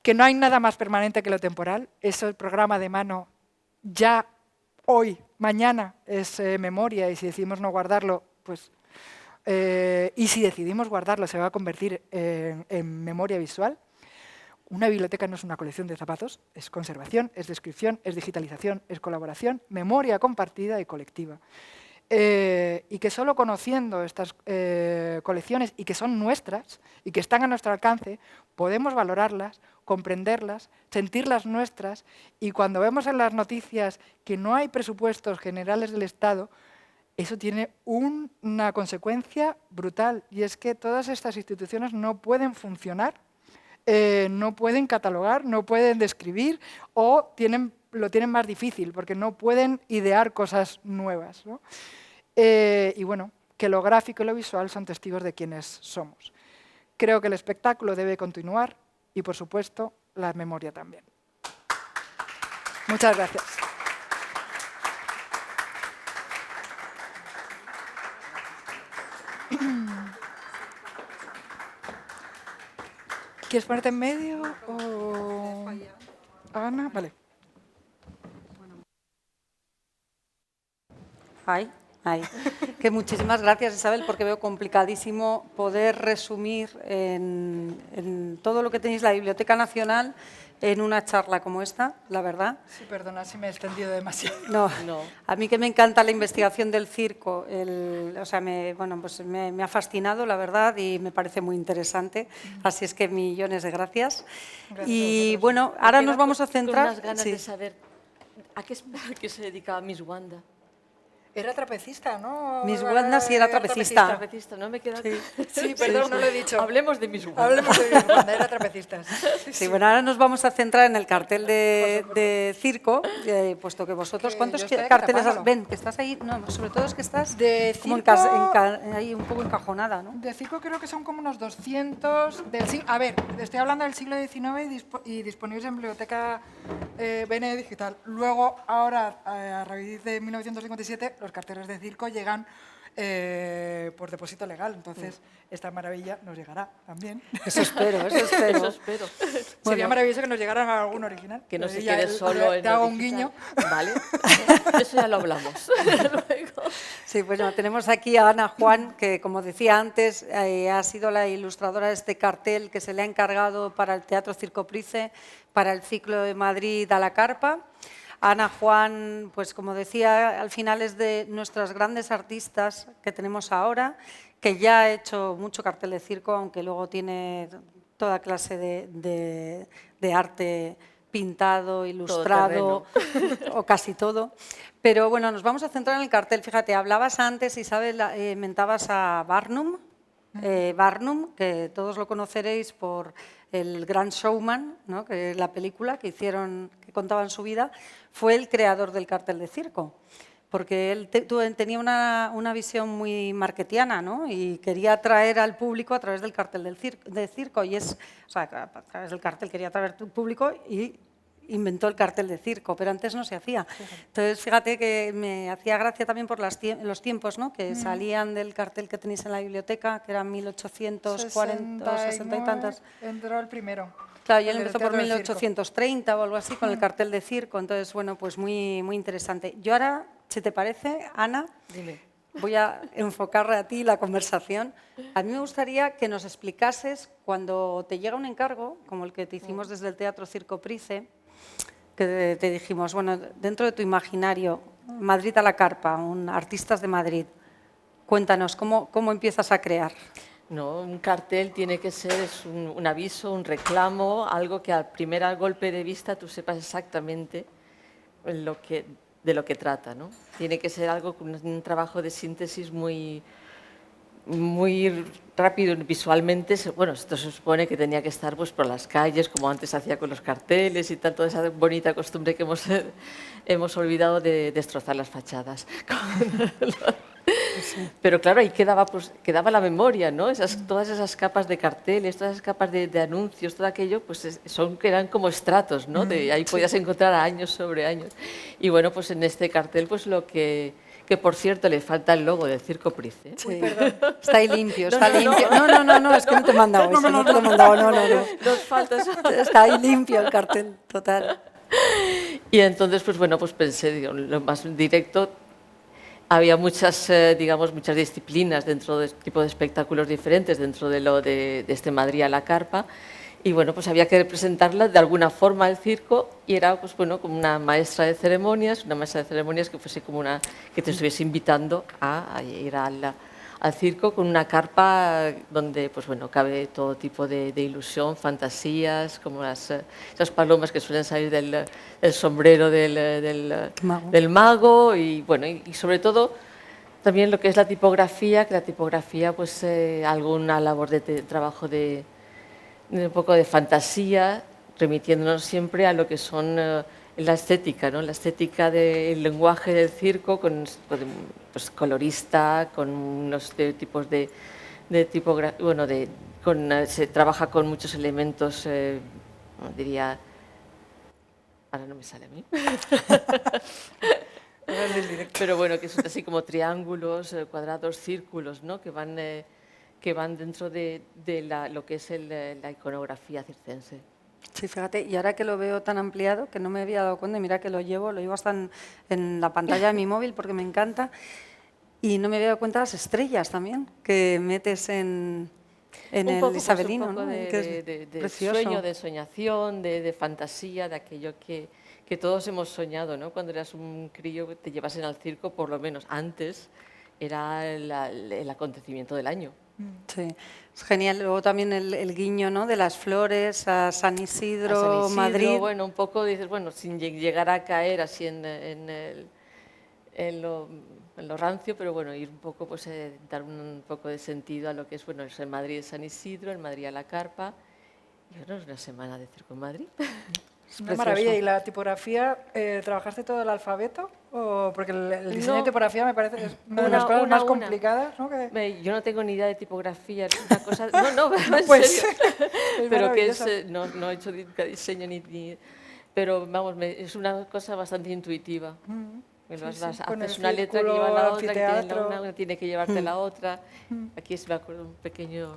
Que no hay nada más permanente que lo temporal. Eso, el programa de mano, ya hoy, mañana, es memoria, y si decidimos no guardarlo, pues... y si decidimos guardarlo, se va a convertir en memoria visual. Una biblioteca no es una colección de zapatos, es conservación, es descripción, es digitalización, es colaboración, memoria compartida y colectiva. Y que solo conociendo estas colecciones, y que son nuestras, y que están a nuestro alcance, podemos valorarlas, comprenderlas, sentirlas nuestras, y cuando vemos en las noticias que no hay presupuestos generales del Estado, eso tiene una consecuencia brutal, y es que todas estas instituciones no pueden funcionar, no pueden catalogar, no pueden describir o lo tienen más difícil porque no pueden idear cosas nuevas, ¿no? Y bueno, que lo gráfico y lo visual son testigos de quienes somos. Creo que el espectáculo debe continuar y, por supuesto, la memoria también. Muchas gracias. ¿Quieres ponerte en medio o...? Ana, vale. Ahí. Que muchísimas gracias, Isabel, porque veo complicadísimo poder resumir en todo lo que tenéis la Biblioteca Nacional en una charla como esta, la verdad. Sí, perdona si me he extendido demasiado. No, No. a mí que me encanta la investigación del circo, o sea, pues me ha fascinado, la verdad, y me parece muy interesante. Así es que millones de gracias. Gracias a Y vosotros. bueno, Me ahora quedo nos vamos a con centrar. unas ganas Sí. de saber a qué se dedicaba Miss Wanda. Era trapecista, ¿no? Miss Wanda sí era trapecista. Trapecista, ¿no? Me queda... Sí, perdón, no lo he dicho. Hablemos de Miss Wanda. Hablemos de Miss Wanda, era trapecista. Sí, bueno, ahora nos vamos a centrar en el cartel de circo, puesto que vosotros, Que ¿cuántos yo estoy aquí carteles has? tapándolo. Ven, que estás ahí, no, sobre todo es que estás De como circo- ahí un poco encajonada, ¿no? De circo creo que son como unos 200. A ver, estoy hablando del siglo XIX y disponibles en biblioteca BNE Digital. Luego, ahora, a raíz de 1957, los carteles de circo llegan por depósito legal. Entonces, esta maravilla nos llegará también. Eso espero, eso espero. Eso espero. Sería maravilloso que nos llegaran a algún original. Que no se Ya quede solo en te lo hago un digital. guiño. Vale. Eso ya lo hablamos. Luego. Sí, bueno, tenemos aquí a Ana Juan, que como decía antes, ha sido la ilustradora de este cartel que se le ha encargado para el Teatro Circo Price, para el ciclo de Madrid a la Carpa. Ana Juan, pues como decía, al final es de nuestras grandes artistas que tenemos ahora, que ya ha hecho mucho cartel de circo, aunque luego tiene toda clase de arte pintado, ilustrado o casi todo. Pero bueno, nos vamos a centrar en el cartel. Fíjate, hablabas antes, Isabel, mentabas a Barnum. Barnum, que todos lo conoceréis por El Gran Showman, ¿no? Que es la película que hicieron, que contaban su vida, fue el creador del cartel de circo, porque él tenía una visión muy marketiana, ¿no? Y quería atraer al público a través del cartel de circo, o sea, a través del cartel quería atraer al público y inventó el cartel de circo, pero antes no se hacía. Entonces, fíjate que me hacía gracia también por los tiempos, ¿no? Que salían del cartel que tenéis en la biblioteca, que eran 1840, 60 y tantas. Entró el primero. Claro, y él el del empezó por Teatro del Circo. 1830 o algo así con el cartel de circo, entonces, bueno, pues muy, muy interesante. Yo ahora, si te parece, Ana, Dime. voy a enfocar a ti la conversación. A mí me gustaría que nos explicases cuando te llega un encargo, como el que te hicimos desde el Teatro Circo Price, que te dijimos, bueno, dentro de tu imaginario, Madrid a la Carpa, artistas de Madrid, cuéntanos, ¿cómo empiezas a crear? No, un cartel tiene que ser un aviso, un reclamo, algo que al primer golpe de vista tú sepas exactamente de lo que trata, ¿no? Tiene que ser algo con un trabajo de síntesis muy rápido visualmente. Bueno, esto se supone que tenía que estar pues por las calles, como antes hacía con los carteles y tal, toda esa bonita costumbre que hemos olvidado de destrozar las fachadas. Pero claro, ahí quedaba la memoria, ¿no? Todas esas capas de carteles, todas esas capas de anuncios, todo aquello, pues eran como estratos, ¿no? Ahí podías encontrar años sobre años. Y bueno, pues en este cartel, pues que por cierto le falta el logo del Circo Price. Sí. Está ahí limpio, está limpio. No, es que no te he mandado eso, no te lo he mandado, no. Nos falta eso. Está ahí limpio el cartel, total. Y entonces, pues bueno, pues pensé, digo, lo más directo. Había muchas disciplinas dentro de este tipo de espectáculos diferentes, dentro de este Madrid a la Carpa. Y bueno, pues había que representarla de alguna forma el circo y era pues bueno, como una maestra de ceremonias, que fuese como que te estuviese invitando a ir al circo con una carpa donde pues bueno, cabe todo tipo de ilusión, fantasías, como esas palomas que suelen salir del sombrero del mago y bueno, y sobre todo también lo que es la tipografía, que la tipografía pues alguna labor de trabajo de un poco de fantasía, remitiéndonos siempre a lo que son la estética, ¿no? La estética del lenguaje del circo, pues, colorista, con unos tipos de tipografía, bueno, se trabaja con muchos elementos, diría, ahora no me sale a mí, pero bueno, que son así como triángulos, cuadrados, círculos, ¿no? Que van dentro de lo que es la iconografía circense. Sí, fíjate, y ahora que lo veo tan ampliado, que no me había dado cuenta, y mira que lo llevo hasta en la pantalla de mi móvil porque me encanta, y no me había dado cuenta de las estrellas también que metes en en un el poco, pues, isabelino, un poco ¿no? Que es de precioso. sueño, de soñación, de fantasía, de aquello que todos hemos soñado, ¿no? Cuando eras un crío que te llevasen al circo, por lo menos antes, era el acontecimiento del año. Sí, es genial. Luego también el guiño, ¿no?, de las flores a San A Isidro, San Isidro, Madrid. bueno, un poco dices, bueno, sin llegar a caer así en lo rancio, pero bueno, ir un poco, pues dar un poco de sentido a lo que es, bueno, es el Madrid de San Isidro, el Madrid a la carpa, y bueno, es una semana de circo en Madrid. Una precioso. maravilla. ¿Y la tipografía, trabajaste todo el alfabeto? Porque el diseño de No. tipografía me parece es una de las cosas más complicadas, ¿no? Yo no tengo ni idea de tipografía, es una cosa... No, en Pues, serio. es Pero que es, maravillosa. no he hecho nunca diseño pero vamos, es una cosa bastante intuitiva. Con Haces el una letra que lleva a la otra, que tiene la anfiteatro. una tiene que llevarte la otra. Aquí me acuerdo un pequeño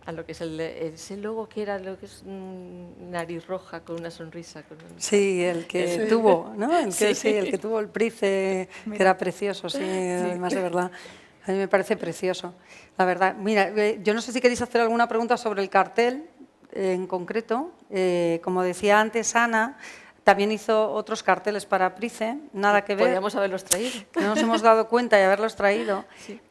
a lo que es ese logo que era lo que es nariz roja con una sonrisa. Sí, el que tuvo, ¿no? El que tuvo el Price, que era precioso, sí, además de verdad. A mí me parece precioso, la verdad. Mira, yo no sé si queréis hacer alguna pregunta sobre el cartel en concreto. Como decía antes Ana, también hizo otros carteles para Price, nada que ver. Podríamos haberlos traído. No nos hemos dado cuenta de haberlos traído,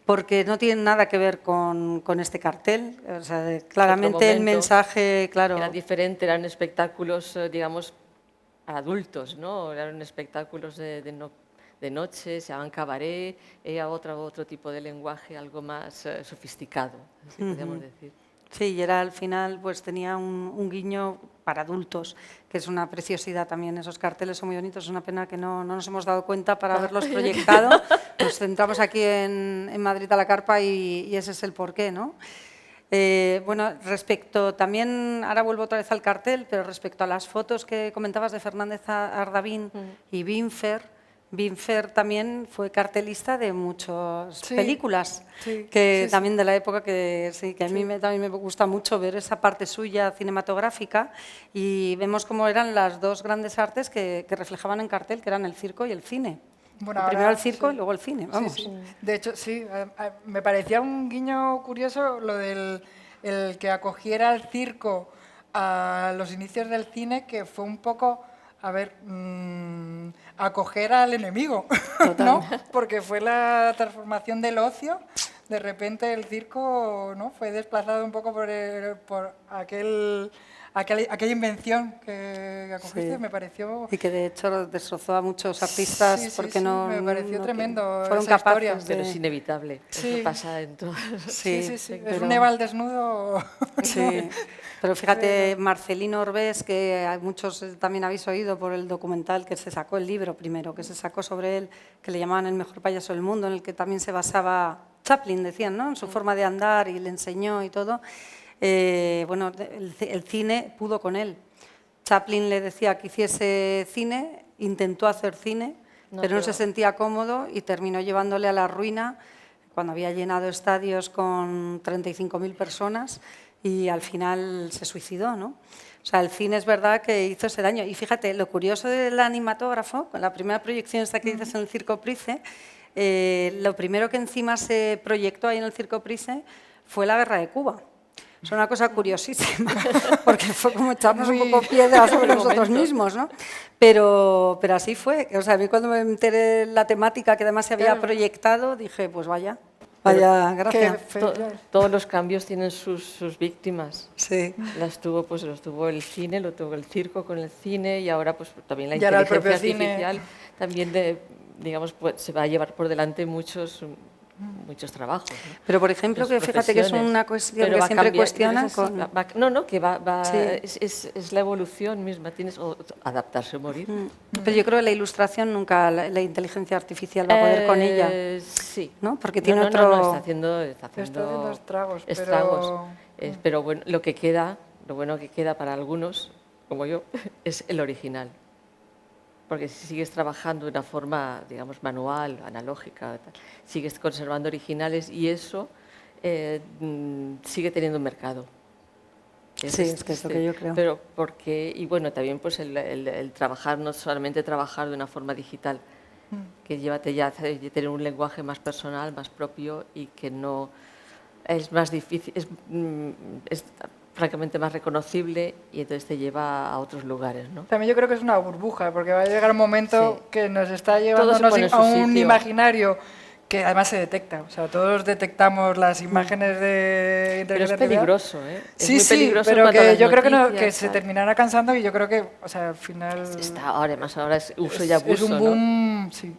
porque no tienen nada que ver con este cartel. O sea, claramente el mensaje, claro. Era diferente, eran espectáculos, digamos, para adultos, ¿no? Eran espectáculos de noche, se llamaban cabaret, otro tipo de lenguaje, algo más sofisticado, así podríamos decir. Sí, y era al final, pues tenía un guiño para adultos, que es una preciosidad también. Esos carteles son muy bonitos, es una pena que no nos hemos dado cuenta para haberlos proyectado. Nos centramos aquí en Madrid a la carpa y ese es el porqué, ¿no? Bueno, respecto también, ahora vuelvo otra vez al cartel, pero respecto a las fotos que comentabas de Fernández Ardavín y Binfer, Binfer también fue cartelista de muchas películas, también de la época que a mí también me gusta mucho ver esa parte suya cinematográfica, y vemos cómo eran las dos grandes artes que reflejaban en cartel, que eran el circo y el cine. Bueno, primero el circo y luego el cine, vamos. De hecho, sí, me parecía un guiño curioso lo del el que acogiera el circo a los inicios del cine, que fue un poco, a ver, acoger al enemigo, ¿no? Porque fue la transformación del ocio. De repente el circo, ¿no?, fue desplazado un poco por aquella invención que acogiste, me pareció... Y que de hecho destrozó a muchos artistas porque no... me pareció tremendo fueron esa capaces historia. Pero es inevitable, eso pasa en todos. Sí. Es un Eva al desnudo. Sí, pero fíjate, Marcelino Orbés, que muchos también habéis oído por el documental que se sacó, el libro primero, que se sacó sobre él, que le llamaban el mejor payaso del mundo, en el que también se basaba Chaplin, decían, ¿no?, en su forma de andar, y le enseñó y todo. Bueno, el cine pudo con él. Chaplin le decía que hiciese cine, intentó hacer cine, pero no se sentía cómodo y terminó llevándole a la ruina cuando había llenado estadios con 35.000 personas y al final se suicidó, ¿no? O sea, el cine es verdad que hizo ese daño. Y fíjate, lo curioso del animatógrafo, con la primera proyección esta que dices en el Circo Price, lo primero que encima se proyectó ahí en el Circo Price fue la Guerra de Cuba. Es una cosa curiosísima, porque fue como echarnos un poco piedra sobre nosotros mismos, ¿no? Pero así fue. O sea, a mí cuando me enteré de la temática que además se había proyectado, dije, pues vaya gracia. Todos los cambios tienen sus víctimas. Sí. Los tuvo el cine, lo tuvo el circo con el cine, y ahora pues también la inteligencia artificial también digamos, pues, se va a llevar por delante muchos trabajos, ¿no? Pero, por ejemplo, que fíjate que es una cuestión que siempre cuestionan es la evolución misma, tienes adaptarse o morir. Pero yo creo que la ilustración nunca, la inteligencia artificial va a poder con ella. Sí. ¿No? Porque tiene otro... está haciendo estragos. Pero bueno, lo bueno que queda para algunos, como yo, es el original. Porque si sigues trabajando de una forma, digamos, manual, analógica, sigues conservando originales, y eso sigue teniendo un mercado. Sí, es que es lo que yo creo. Pero y bueno, también pues el trabajar, no solamente trabajar de una forma digital, que llévate ya a tener un lenguaje más personal, más propio, y que no es más difícil, es francamente más reconocible y entonces te lleva a otros lugares, ¿no? También yo creo que es una burbuja, porque va a llegar un momento Sí. que nos está Todo se llevándonos pone en su a un sitio. imaginario que además se detecta. O sea, todos detectamos las imágenes de Pero es integratividad. peligroso, ¿eh? Es Sí, muy sí, peligroso pero en cuanto a que las yo creo que, noticias, se tal. terminará cansando y yo creo que, o sea, al final Además ahora es uso y es abuso, un ¿no? boom, sí,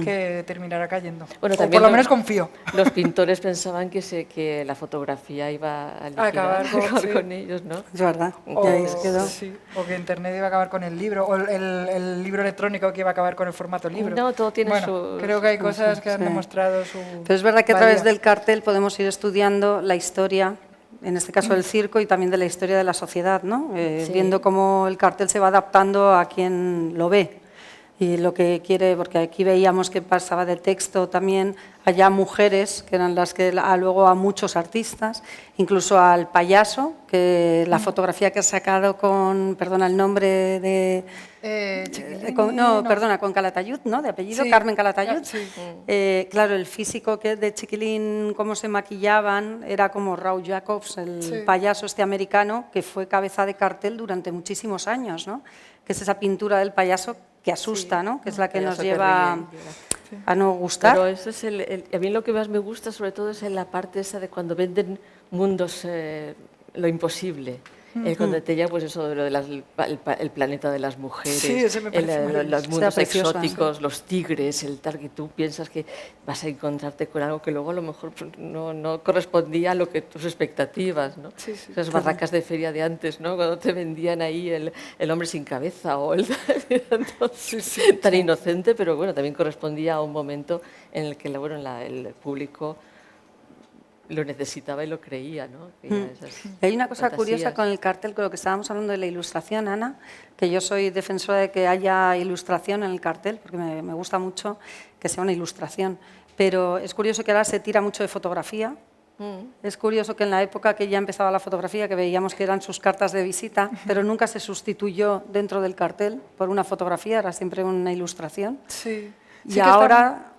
que terminará cayendo. Bueno, o también por lo menos confío. Los pintores pensaban que la fotografía iba a liquidar, acabar con- acabar sí. con ellos, ¿no? Es verdad, O, y ahí se quedó. sí, o que Internet iba a acabar con el libro, o el libro electrónico que iba a acabar con el formato libro. No, todo tiene bueno, sus- creo que hay cosas que han sí. demostrado su Pero es verdad que a través valía. del cartel podemos ir estudiando la historia, en este caso del circo, y también de la historia de la sociedad, ¿no? Sí. Viendo cómo el cartel se va adaptando a quien lo ve. Y lo que quiere, porque aquí veíamos que pasaba de texto también allá mujeres, que eran las que luego a muchos artistas, incluso al payaso, que la fotografía que ha sacado con, perdona el nombre de... Chiquilín, con Calatayud, ¿no? De apellido, Sí, Carmen Calatayud. sí. Claro, el físico que de Chiquilín, cómo se maquillaban, era como Raúl Jacobs, el Sí. payaso este americano, que fue cabeza de cartel durante muchísimos años, ¿no? Que es esa pintura del payaso que asusta, ¿no? Que es la que nos payaso que lleva ríe, a no gustar. Pero eso es a mí lo que más me gusta sobre todo es en la parte esa de cuando venden mundos, lo imposible. Cuando te lleva pues eso de lo de el planeta de las mujeres, Sí, ese me parece maravilloso. los mundos Está preciosa, exóticos, los tigres, el tal, que tú piensas que vas a encontrarte con algo que luego a lo mejor pues, no correspondía a lo que tus expectativas, ¿no? Sí, sí. Esas barracas de feria de antes, ¿no? Cuando te vendían ahí el hombre sin cabeza o el tan inocente, pero bueno, también correspondía a un momento en el que el público lo necesitaba y lo creía, ¿no? Que ya esas Y hay una cosa curiosa fantasías. con el cartel, con lo que estábamos hablando de la ilustración, Ana, que yo soy defensora de que haya ilustración en el cartel, porque me gusta mucho que sea una ilustración. Pero es curioso que ahora se tira mucho de fotografía. Es curioso que en la época que ya empezaba la fotografía, que veíamos que eran sus cartas de visita, pero nunca se sustituyó dentro del cartel por una fotografía, era siempre una ilustración. Sí. Y Sí que ahora...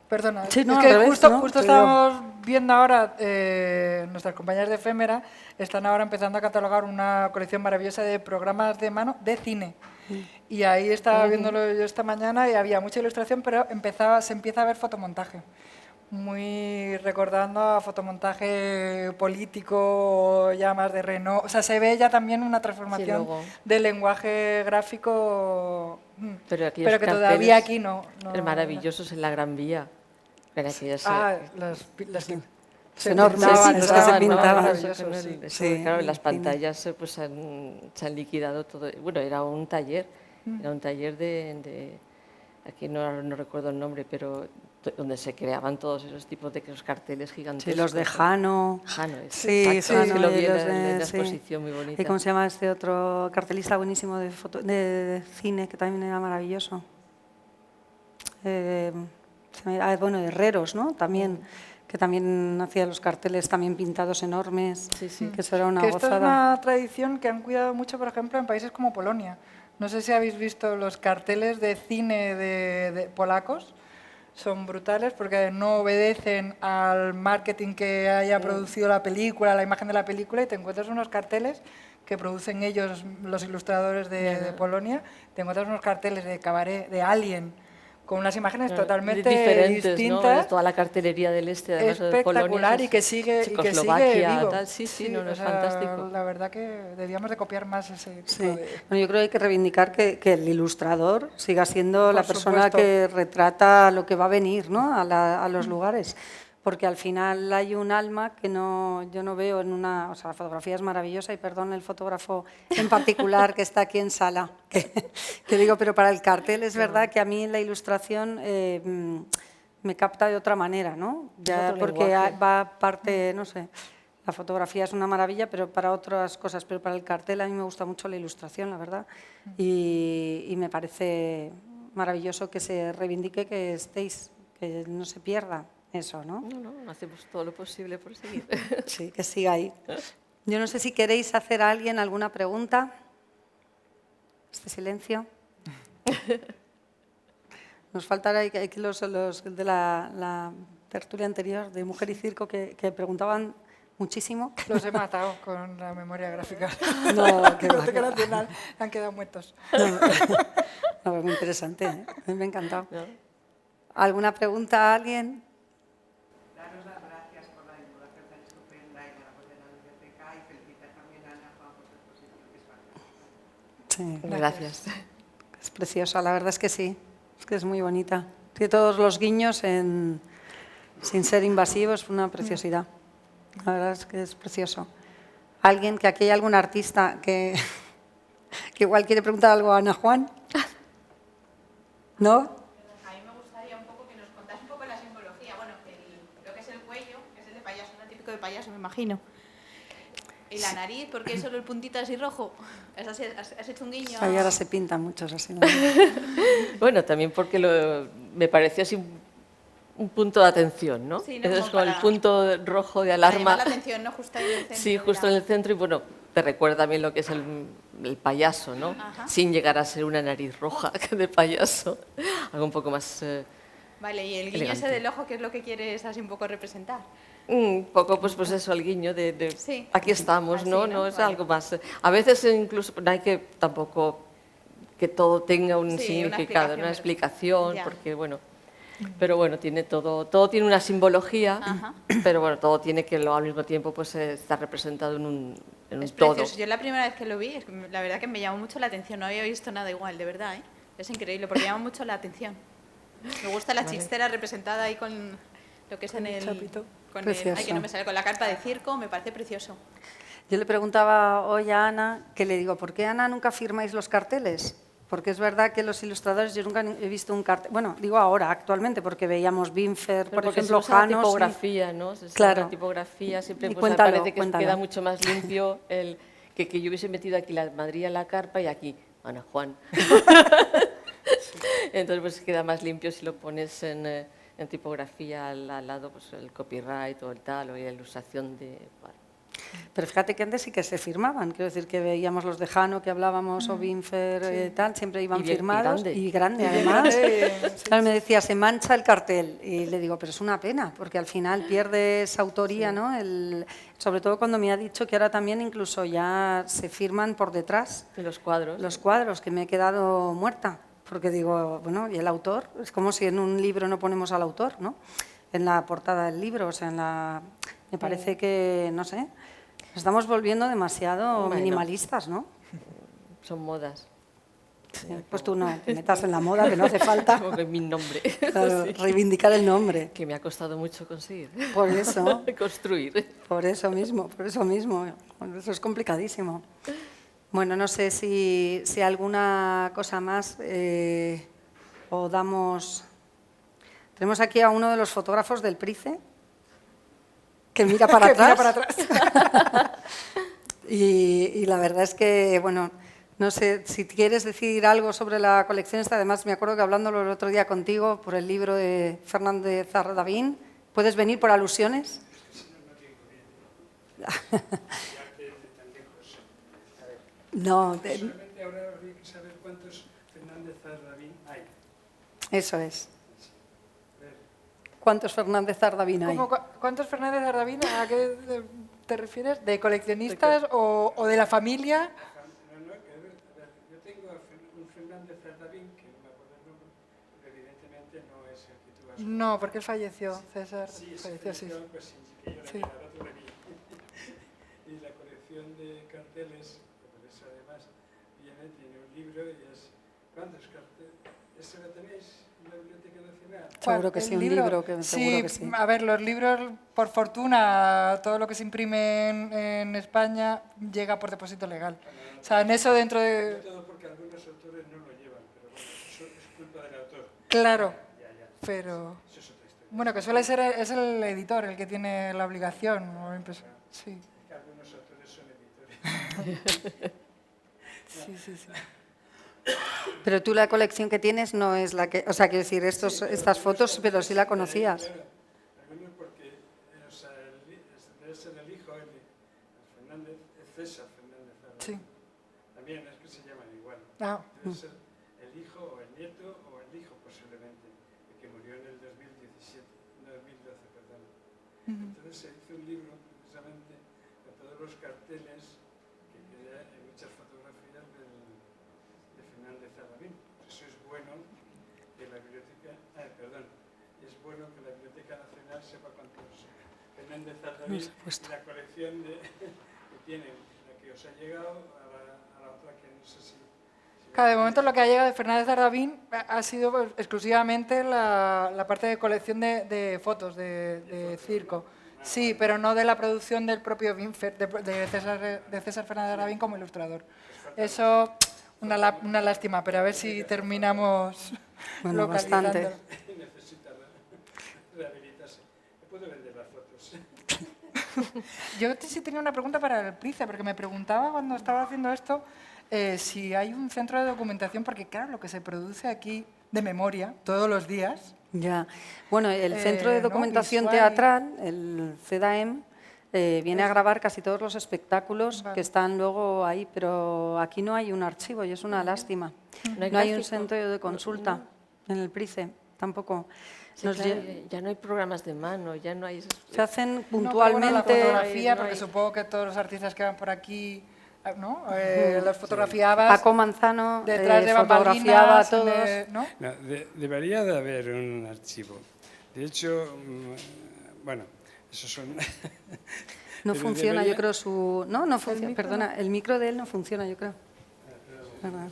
Perdona, Sí, no, es al que revés, justo, ¿no? justo Te digo. estábamos viendo ahora, nuestras compañeras de Efémera están ahora empezando a catalogar una colección maravillosa de programas de mano de cine. Y ahí estaba viéndolo yo esta mañana y había mucha ilustración, pero se empieza a ver fotomontaje. Muy recordando a fotomontaje político, ya más de Renault. O sea, se ve ya también una transformación luego. del lenguaje gráfico, Pero aquellos que todavía carteles aquí no. maravillosos en la Gran Vía. En aquellas, Las que Se enormes, pintaban, sí, los que estaban se pintaban. maravillosos, sí. Sí, claro, en las cine. pantallas pues se han liquidado todo. Bueno, era un taller de aquí no recuerdo el nombre, pero donde se creaban todos esos tipos de esos carteles gigantescos. Sí, los de Jano. Jano, Sí, exacto, Jano, que lo y vi en los la sí. exposición, muy bonita. ¿Y cómo se llama este otro cartelista buenísimo de cine, que también era maravilloso? Bueno, Herreros, ¿no? También, que también hacía los carteles también pintados enormes, Sí, sí. que eso era una Que esto es gozada. una tradición que han cuidado mucho, por ejemplo, en países como Polonia. No sé si habéis visto los carteles de cine de polacos. Son brutales porque no obedecen al marketing que haya producido la película, la imagen de la película, y te encuentras unos carteles que producen ellos, los ilustradores de Polonia. Te encuentras unos carteles de cabaret, de Alien, con unas imágenes totalmente diferentes, distintas. ¿no? Toda la cartelería del este, además de Espectacular Polonia, y que sigue Checoslovaquia, vivo. tal. Sí, no, o es sea, fantástico. La verdad que debíamos de copiar más ese tipo Sí. de... Bueno, yo creo que hay que reivindicar que el ilustrador siga siendo la persona supuesto. que retrata lo que va a venir, ¿no? a los lugares. Porque al final hay un alma que yo no veo en una... O sea, la fotografía es maravillosa y perdón el fotógrafo en particular que está aquí en sala, que digo, pero para el cartel es verdad que a mí la ilustración me capta de otra manera, ¿no? Ya, otro porque lenguaje. va parte, no sé... La fotografía es una maravilla, pero para otras cosas. Pero para el cartel a mí me gusta mucho la ilustración, la verdad. Y me parece maravilloso que se reivindique que estéis, que no se pierda eso, ¿no? No, hacemos todo lo posible por seguir. Sí, que siga ahí. Yo no sé si queréis hacer a alguien alguna pregunta. Este silencio. Nos faltará aquí los de la tertulia anterior de Mujer y Circo que preguntaban muchísimo. Los he matado con la memoria gráfica. No, que va, Biblioteca que va. Nacional. Han quedado muertos. No, muy interesante, ¿eh? A mí me ha encantado. ¿no? ¿Alguna pregunta a alguien? Daros las gracias por la divulgación tan estupenda y la labor de la biblioteca y felicitar también a Ana Juan por su exposición, que es fantástica. Sí, Gracias. es preciosa, la verdad es que sí. Es que es muy bonita. Tiene todos los guiños sin ser invasivo, es una preciosidad. La verdad es que es precioso. ¿Alguien, que aquí hay algún artista que igual quiere preguntar algo a Ana Juan? ¿No? A mí me gustaría un poco que nos contase un poco la simbología. Bueno, lo que es el cuello, que es el de payaso, ¿no? Típico de payaso, me imagino. Y la nariz, ¿por qué solo el puntito así rojo? ¿Has hecho un guiño? Ahí ahora se pintan muchos así. ¿no? Bueno, también porque me pareció así un punto de atención, ¿no? Sí, ¿no? Entonces, Como con el para- punto rojo de Para alarma. llamar la atención, ¿no? Justo ahí en el centro. Sí, justo en el centro y bueno, te recuerda también lo que es el payaso, ¿no? Ajá. Sin llegar a ser una nariz roja de payaso, algo un poco más... Vale, y el guiño Elegante. ese del ojo, ¿qué es lo que quieres así un poco representar? Un poco, pues eso, el guiño de Sí. aquí estamos, Así, ¿no? ¿no? No es Vale. algo más... A veces incluso no hay que tampoco que todo tenga un Sí, una significado, una explicación, Ya. porque bueno... Pero bueno, tiene todo tiene una simbología, Ajá. pero bueno, todo tiene que al mismo tiempo pues estar representado en un Es todo. precioso. Yo la primera vez que lo vi, la verdad que me llamó mucho la atención. No había visto nada igual, de verdad, ¿eh? Es increíble, porque llama mucho la atención. Me gusta la chistera representada ahí con lo que es en el... chapito. Con Precioso. ay, que no me sale, con la carpa de circo, me parece precioso. Yo le preguntaba hoy a Ana, que le digo, ¿por qué, Ana, nunca firmáis los carteles? Porque es verdad que los ilustradores, yo nunca he visto un cartel, bueno, digo ahora, actualmente, porque veíamos Binfer, Pero por porque ejemplo, se usa la Janos. tipografía, ¿no? Se usa Claro. La tipografía siempre Y pues, cuéntalo, me parece que cuéntalo. queda mucho más limpio que yo hubiese metido aquí la Madrid la carpa y aquí Ana Juan. Entonces pues queda más limpio si lo pones en tipografía al lado, pues el copyright o el tal, o la ilustración de... bueno. Pero fíjate que antes sí que se firmaban, quiero decir que veíamos los de Jano que hablábamos, o Binfer, tal, siempre iban Y bien, y firmados. grande. Y grande, Y bien además. grande, Claro, me decía, se mancha el cartel. Y le digo, pero es una pena, porque al final pierdes autoría, ¿no? Sobre todo cuando me ha dicho que ahora también incluso ya se firman por detrás Y los cuadros. los cuadros, que me he quedado muerta. Porque digo, bueno, ¿y el autor? Es como si en un libro no ponemos al autor, ¿no? En la portada del libro, o sea, me parece que, no sé, nos estamos volviendo demasiado Bueno. minimalistas, ¿no? Son modas. Pues tú no te metas en la moda, que no hace falta. Como que mi nombre. Claro, Sí. reivindicar el nombre. Que me ha costado mucho conseguir. Por eso, Construir. por eso mismo, por eso mismo. Bueno, eso es complicadísimo. Bueno, no sé si alguna cosa más o damos... Tenemos aquí a uno de los fotógrafos del Price, que mira para Que atrás. mira para atrás. Y la verdad es que, bueno, no sé si quieres decir algo sobre la colección esta. Además, me acuerdo que hablándolo el otro día contigo por el libro de Fernández Ardavín, ¿puedes venir por alusiones? No, Solamente ahora habría que saber cuántos Fernández Ardavín hay. eso es. ¿Cuántos Fernández Ardavín hay? ¿Cuántos Fernández Ardavín? ¿A qué te refieres? ¿De coleccionistas o de la familia? No, que, a ver, yo tengo un Fernández Ardavín, que no me acuerdo el nombre, pero evidentemente no es el que tú has... No, porque él falleció, César. Sí, falleció, sí. pues sin que yo la Sí. mirara todavía. Y la colección de carteles, que por eso además tiene un libro y es... ¿Cuántos carteles? ¿Eso lo tenéis en la Biblioteca Nacional? Seguro que ¿El sí, un libro, que sí, seguro que sí. A ver, los libros, por fortuna, todo lo que se imprime en España llega por depósito legal. O sea, en eso dentro de... Todo porque algunos autores no lo llevan, pero bueno, eso es culpa del autor. Claro, Ya, pero... eso es otra historia. Bueno, que suele ser, es el editor el que tiene la obligación. O sí, Que algunos autores son editores. sí. Pero tú la colección que tienes no es la que... O sea, quiero decir, estas fotos, pero sí la conocías. Claro, algunos porque o sea, debe ser el hijo, el Fernández, César Fernández Ardavín. Sí. También es que se llaman igual. Ah, Debe ser el hijo o el nieto o el hijo posiblemente, el que murió en el 2017, 2012. Entonces se hizo un libro precisamente de todos los carteles que quedan en muchas fotografías de Fernández Arrabín. Eso es bueno que la biblioteca, es bueno que la Biblioteca Nacional sepa cuántos Fernández Arrabín y la colección que tienen, la que os ha llegado a la otra que no sé si... Claro, de momento lo que ha llegado de Fernández Arrabín ha sido pues, exclusivamente la parte de colección de fotos de circo. Sí, pero no de la producción del propio Binfer, de César Fernández Arrabín como ilustrador. Eso, una lástima, pero a ver si terminamos localizando. Bastante. Necesita rehabilitarse. ¿Puedo vender las fotos? Yo sí tenía una pregunta para el Price, porque me preguntaba cuando estaba haciendo esto si hay un centro de documentación, porque claro, lo que se produce aquí de memoria todos los días... Ya. Bueno, el Centro de ¿no? Documentación Visual. Teatral, el CEDAEM, viene a grabar casi todos los espectáculos Vale. que están luego ahí, pero aquí no hay un archivo y es una lástima. No hay un gráfico. centro de consulta en el Price, tampoco. Sí, Nos claro, lle- ya no hay programas de mano, ya no hay... Se hacen No, pero bueno, puntualmente. la fotografía, no porque hay- supongo que todos los artistas que van por aquí, ¿no? Los fotografiabas Paco Manzano detrás de fotografiaba a bambalinas, todos. ¿no? No, debería de haber un archivo. De hecho, bueno, esos son... No Pero funciona, debería- yo creo, su... No funciona, micro perdona, el micro de él no funciona, yo creo. ¿Verdad?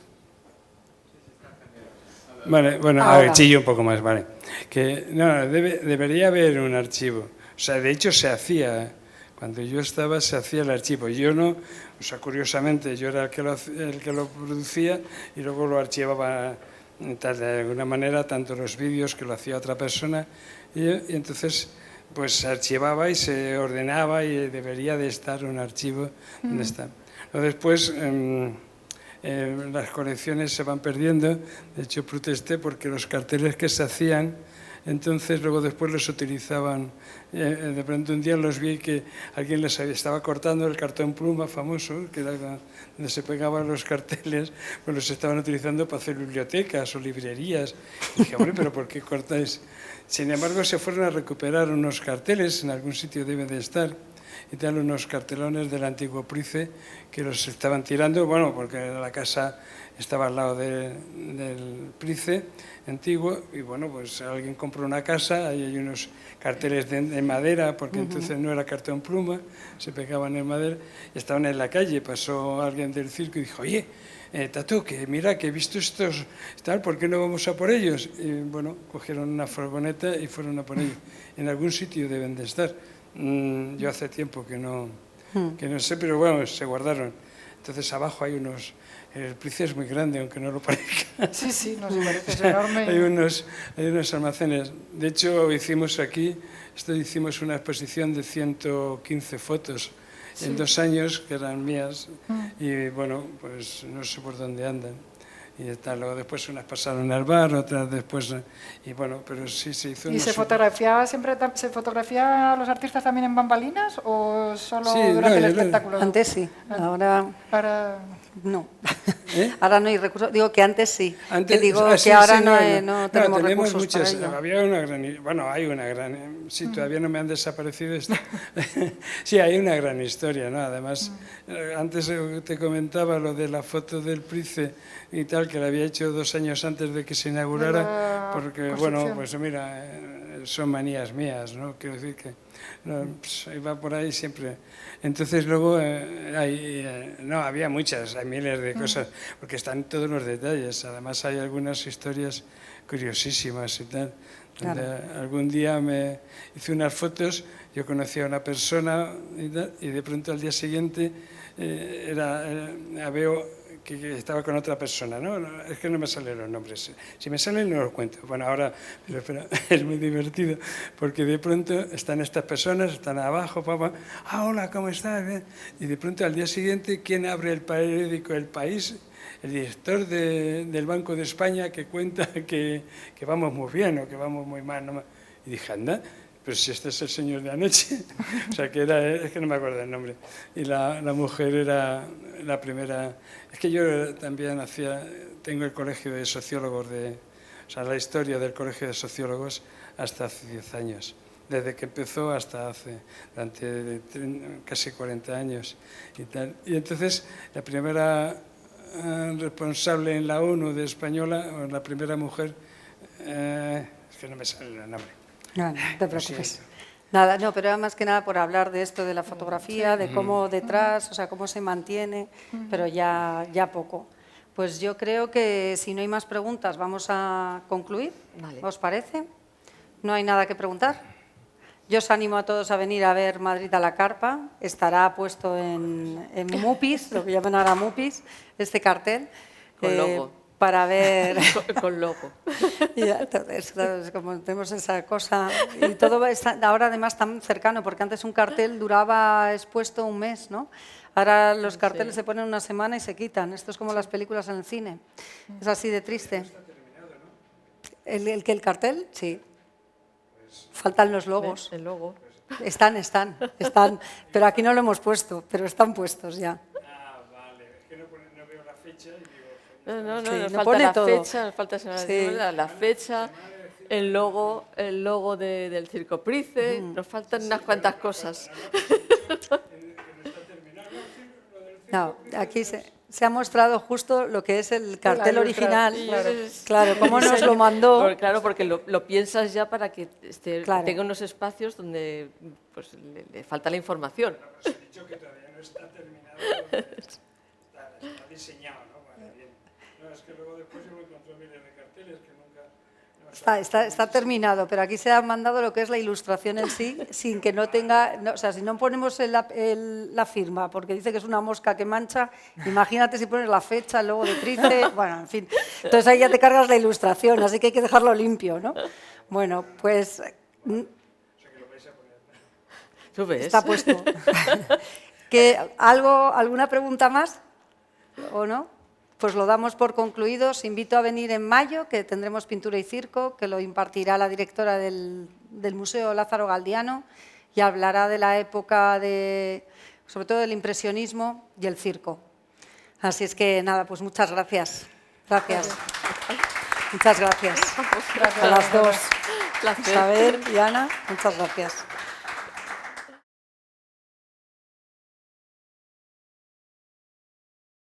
Vale, bueno, a Ahora. ver, chillo un poco más, vale. Que, no, debería haber un archivo. O sea, de hecho se hacía, cuando yo estaba se hacía el archivo. Yo no, o sea, curiosamente, yo era el que lo producía y luego lo archivaba tal, de alguna manera, tanto los vídeos que lo hacía otra persona, y entonces pues se archivaba y se ordenaba y debería de estar un archivo donde está. Luego después... las colecciones se van perdiendo. De hecho, protesté porque los carteles que se hacían, entonces luego después los utilizaban. De pronto un día los vi que alguien les estaba cortando el cartón pluma famoso, que era donde se pegaban los carteles, pues los estaban utilizando para hacer bibliotecas o librerías. Y dije, hombre, ¿pero por qué cortáis? Sin embargo, se fueron a recuperar unos carteles, en algún sitio deben de estar, y tal, unos cartelones del antiguo Price que los estaban tirando, bueno, porque la casa estaba al lado del Price antiguo, y bueno, pues alguien compró una casa, ahí hay unos carteles de madera, porque entonces no era cartón pluma, se pegaban en madera, y estaban en la calle. Pasó alguien del circo y dijo, oye, Tato, que mira, que he visto estos, tal, ¿por qué no vamos a por ellos? Y bueno, cogieron una furgoneta y fueron a por ellos. En algún sitio deben de estar. Yo hace tiempo que no sé, pero bueno, se guardaron. Entonces abajo hay unos... El Price es muy grande, aunque no lo parezca. Sí, sí, nos parece, es enorme. hay unos almacenes. De hecho, hicimos una exposición de 115 fotos en 2 años, que eran mías, y bueno, pues no sé por dónde andan. Y tal. Luego después unas pasaron al bar, otras después, y bueno, pero sí se hizo... ¿Y se fotografía siempre, se fotografía a los artistas también en bambalinas o solo Sí, durante el no, espectáculo? Antes sí, ahora Para... no. ¿Eh? Ahora no hay recursos. Digo que antes sí. Antes, que digo sí, que ahora sí, no tenemos recursos muchas. para ello. Había una gran, bueno, hay una gran, sí, todavía no me han desaparecido. Sí, hay una gran historia, ¿no? Además, antes te comentaba lo de la foto del Price y tal, que la había hecho 2 años antes de que se inaugurara, porque, bueno, pues mira, son manías mías, ¿no? Quiero decir que no, pues, iba por ahí siempre. Entonces luego no, había muchas, hay miles de cosas, porque están todos los detalles. Además hay algunas historias curiosísimas y tal. Donde algún día me hice unas fotos, yo conocí a una persona y tal, y de pronto al día siguiente veo que estaba con otra persona, ¿no? Es que no me salen los nombres. Si me salen no los cuento. Bueno, ahora, pero espera, es muy divertido, porque de pronto están estas personas, están abajo, papá, hola, ¿cómo estás? Bien. Y de pronto al día siguiente, ¿quién abre el periódico El País? El director del Banco de España, que cuenta que vamos muy bien o que vamos muy mal. ¿No? Y dije, anda, pero si este es el señor de anoche. O sea, que es que no me acuerdo el nombre. Y la mujer era la primera. Es que yo también tengo el colegio de sociólogos, o sea, la historia del colegio de sociólogos hasta hace 10 años. desde que empezó hasta hace, durante casi 40 años y tal. Y entonces la primera responsable en la ONU de española, o la primera mujer, es que no me sale el nombre. No te preocupes. siento. Nada, no, pero era más que nada por hablar de esto de la fotografía, de cómo detrás, o sea, cómo se mantiene, pero ya poco. Pues yo creo que si no hay más preguntas vamos a concluir. Vale. ¿Os parece? ¿No hay nada que preguntar? Yo os animo a todos a venir a ver Madrid a la carpa. Estará puesto en Mupis, lo que llaman ahora Mupis, este cartel. Con logo. Para ver... Con logo. Ya, entonces, como tenemos esa cosa, y todo está ahora además tan cercano, porque antes un cartel duraba expuesto un mes, ¿no? Ahora los carteles se ponen una semana y se quitan. Esto es como las películas en el cine. Es así de triste. ¿El cartel? Sí. Faltan los logos. El logo. Están. Pero aquí no lo hemos puesto, pero están puestos ya. Ah, vale, es que no veo la fecha y digo... No, Sí, nos no falta pone la todo. fecha, nos falta Sí. la fecha, el logo del Circo Price, nos faltan unas cuantas cosas. No, aquí se ha mostrado justo lo que es el cartel La original. ilustración, Claro, cómo nos lo mandó. Claro, porque lo piensas ya para que Claro. tenga unos espacios donde pues, le falta la información. Os he dicho que todavía no está terminado, está diseñado, ¿no? Vale, bien. No, es que luego después yo me encontré miles de carteles que nunca... Está terminado, pero aquí se ha mandado lo que es la ilustración en sí, sin que no tenga, o sea, si no ponemos la firma, porque dice que es una mosca que mancha, imagínate si pones la fecha, el logo de Price, bueno, en fin. Entonces ahí ya te cargas la ilustración, así que hay que dejarlo limpio, ¿no? Bueno, pues ¿Tú ves? está puesto. ¿Alguna pregunta más o no? Pues lo damos por concluido. Os invito a venir en mayo, que tendremos pintura y circo, que lo impartirá la directora del Museo Lázaro Galdiano y hablará de la época, sobre todo del impresionismo y el circo. Así es que nada, pues muchas gracias. Gracias. Muchas gracias. A las dos. Placer. Isabel y Ana, muchas gracias.